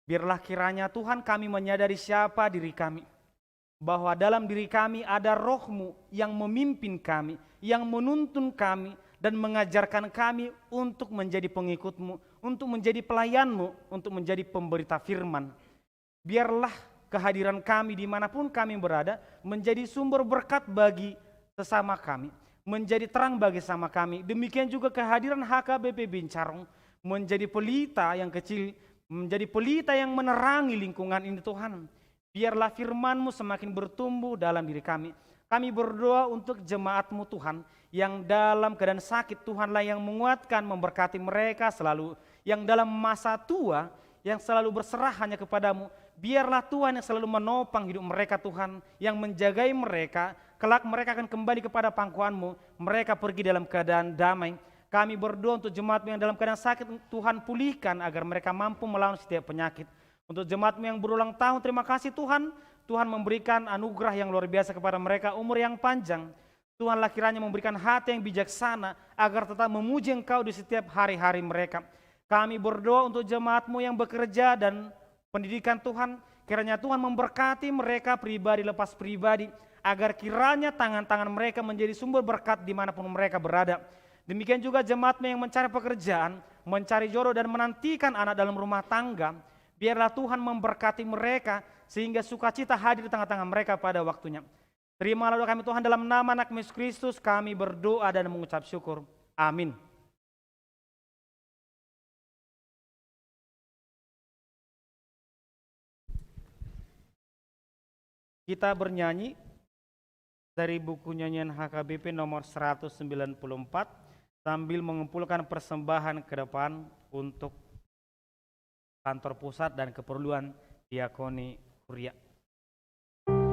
Biarlah kiranya Tuhan kami menyadari siapa diri kami. Bahwa dalam diri kami ada roh-Mu yang memimpin kami, yang menuntun kami dan mengajarkan kami untuk menjadi pengikut-Mu, untuk menjadi pelayan-Mu, untuk menjadi pemberita firman. Biarlah kehadiran kami dimanapun kami berada menjadi sumber berkat bagi sesama kami. Menjadi terang bagi sama kami. Demikian juga kehadiran HKBP Bincarong menjadi pelita yang kecil, menjadi pelita yang menerangi lingkungan ini Tuhan. Biarlah firman-Mu semakin bertumbuh dalam diri kami. Kami berdoa untuk jemaat-Mu Tuhan, yang dalam keadaan sakit Tuhanlah yang menguatkan, memberkati mereka selalu. Yang dalam masa tua, yang selalu berserah hanya kepadamu. Biarlah Tuhan yang selalu menopang hidup mereka Tuhan, yang menjagai mereka. Kelak mereka akan kembali kepada pangkuan-Mu, mereka pergi dalam keadaan damai. Kami berdoa untuk jemaat-Mu yang dalam keadaan sakit, Tuhan pulihkan agar mereka mampu melawan setiap penyakit. Untuk jemaat-Mu yang berulang tahun, terima kasih Tuhan. Tuhan memberikan anugerah yang luar biasa kepada mereka, umur yang panjang. Tuhanlah kiranya memberikan hati yang bijaksana agar tetap memuji Engkau di setiap hari-hari mereka. Kami berdoa untuk jemaat-Mu yang bekerja dan pendidikan Tuhan. Kiranya Tuhan memberkati mereka pribadi lepas pribadi, agar kiranya tangan-tangan mereka menjadi sumber berkat dimanapun mereka berada. Demikian juga jemaat-Mu yang mencari pekerjaan, mencari jodoh dan menantikan anak dalam rumah tangga. Biarlah Tuhan memberkati mereka sehingga sukacita hadir di tengah-tengah mereka pada waktunya. Terimalah doa kami Tuhan, dalam nama Anak Yesus Kristus kami berdoa dan mengucap syukur. Amin. Kita bernyanyi dari buku nyanyian HKBP nomor 194 sambil mengumpulkan persembahan ke depan untuk kantor pusat dan keperluan diakoni kuria. Karena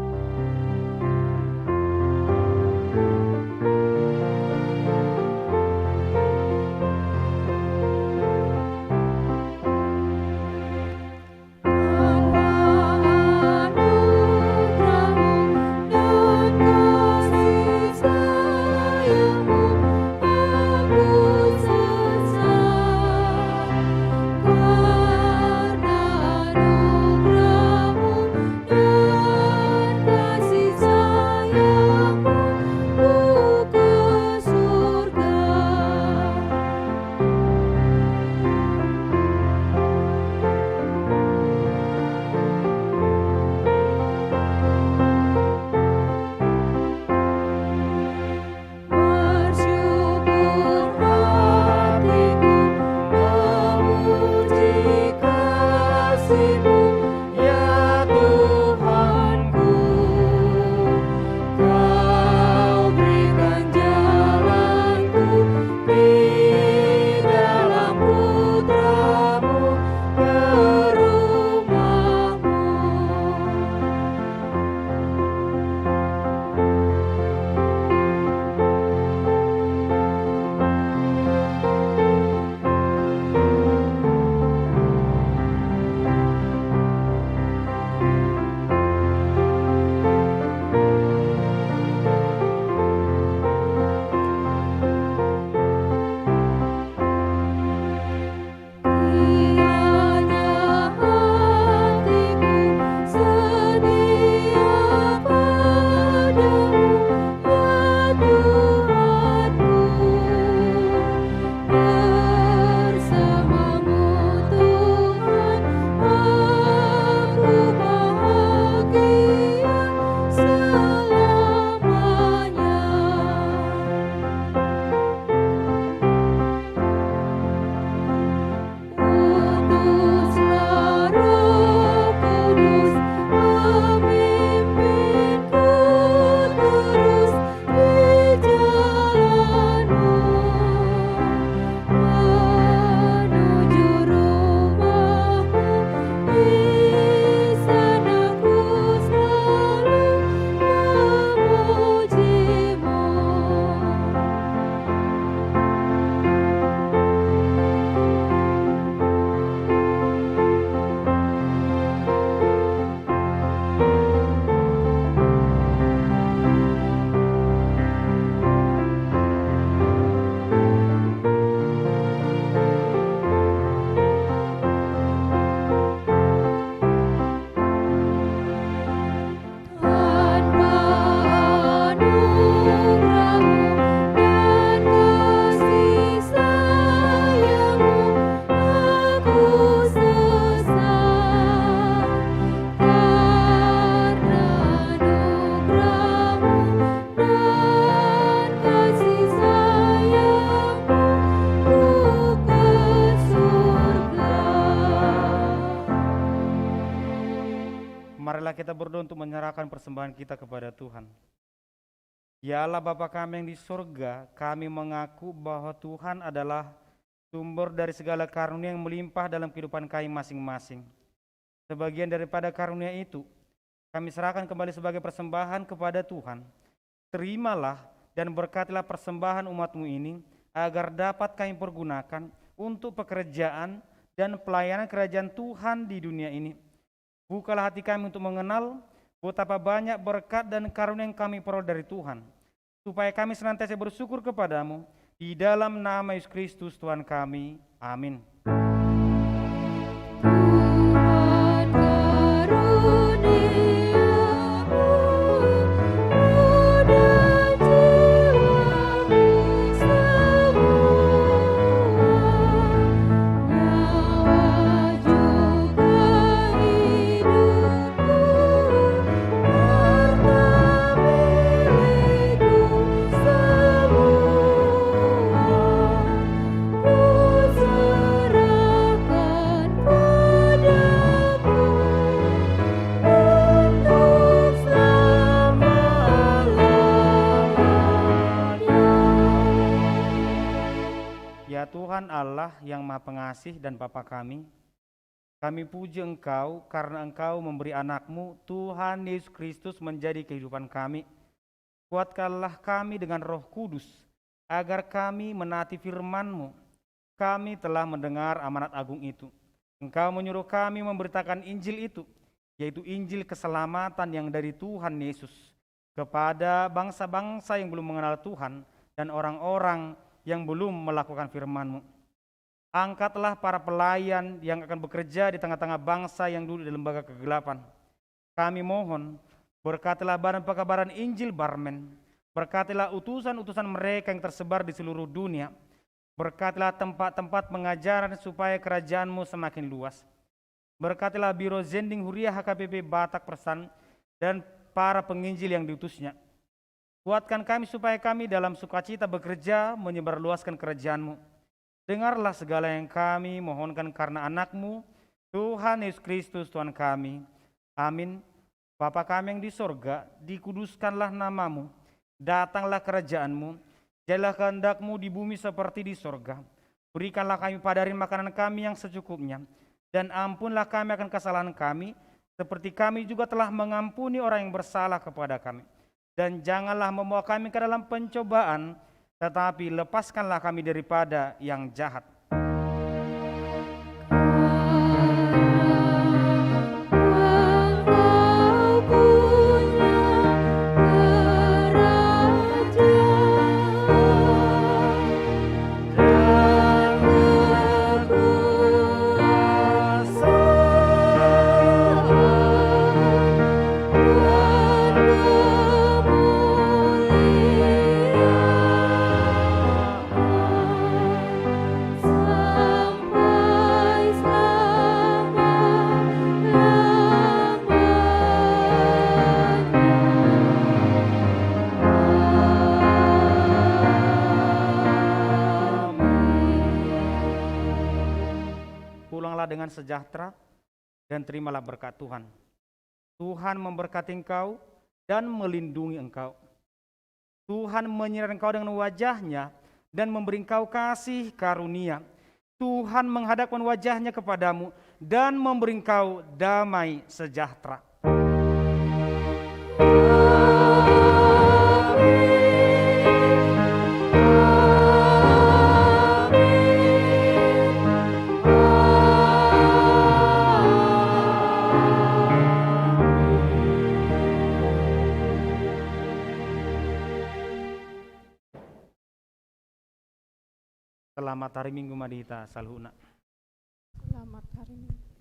anugerah-Mu marilah kita berdoa untuk menyerahkan persembahan kita kepada Tuhan. Ya Allah Bapa kami yang di surga, kami mengaku bahwa Tuhan adalah sumber dari segala karunia yang melimpah dalam kehidupan kami masing-masing. Sebagian daripada karunia itu, kami serahkan kembali sebagai persembahan kepada Tuhan. Terimalah dan berkatilah persembahan umat-Mu ini, agar dapat kami pergunakan untuk pekerjaan dan pelayanan kerajaan Tuhan di dunia ini. Bukalah hati kami untuk mengenal betapa banyak berkat dan karunia yang kami peroleh dari Tuhan, supaya kami senantiasa bersyukur kepadamu, di dalam nama Yesus Kristus Tuhan kami. Amin. Ya Tuhan Allah yang Maha Pengasih dan Bapa kami puji Engkau karena Engkau memberi anak-Mu Tuhan Yesus Kristus menjadi kehidupan kami. Kuatkanlah kami dengan Roh Kudus agar kami menaati firman-Mu. Kami telah mendengar amanat agung itu. Engkau menyuruh kami memberitakan Injil itu, yaitu Injil keselamatan yang dari Tuhan Yesus, kepada bangsa-bangsa yang belum mengenal Tuhan dan orang-orang yang belum melakukan firman-Mu. Angkatlah para pelayan yang akan bekerja di tengah-tengah bangsa yang duduk di lembaga kegelapan. Kami mohon, berkatilah badan pekabaran Injil Barmen, berkatilah utusan-utusan mereka yang tersebar di seluruh dunia, berkatilah tempat-tempat pengajaran supaya kerajaan-Mu semakin luas. Berkatilah Biro Zending Huria HKBP Batak Persan dan para penginjil yang diutusnya. Kuatkan kami supaya kami dalam sukacita bekerja menyebarluaskan kerajaan-Mu. Dengarlah segala yang kami mohonkan karena anak-Mu, Tuhan Yesus Kristus Tuhan kami. Amin. Bapa kami yang di sorga, dikuduskanlah nama-Mu, datanglah kerajaan-Mu, jadilah kehendak-Mu di bumi seperti di sorga. Berikanlah kami pada hari makanan kami yang secukupnya, dan ampunlah kami akan kesalahan kami, seperti kami juga telah mengampuni orang yang bersalah kepada kami. Dan janganlah membawa kami ke dalam pencobaan, tetapi lepaskanlah kami daripada yang jahat. Pulanglah dengan sejahtera dan terimalah berkat Tuhan. Tuhan memberkati engkau dan melindungi engkau. Tuhan menyinari engkau dengan wajah-Nya dan memberi engkau kasih karunia. Tuhan menghadapkan wajah-Nya kepadamu dan memberi engkau damai sejahtera. Selamat hari Minggu Madita Salhuna. Selamat hari Minggu.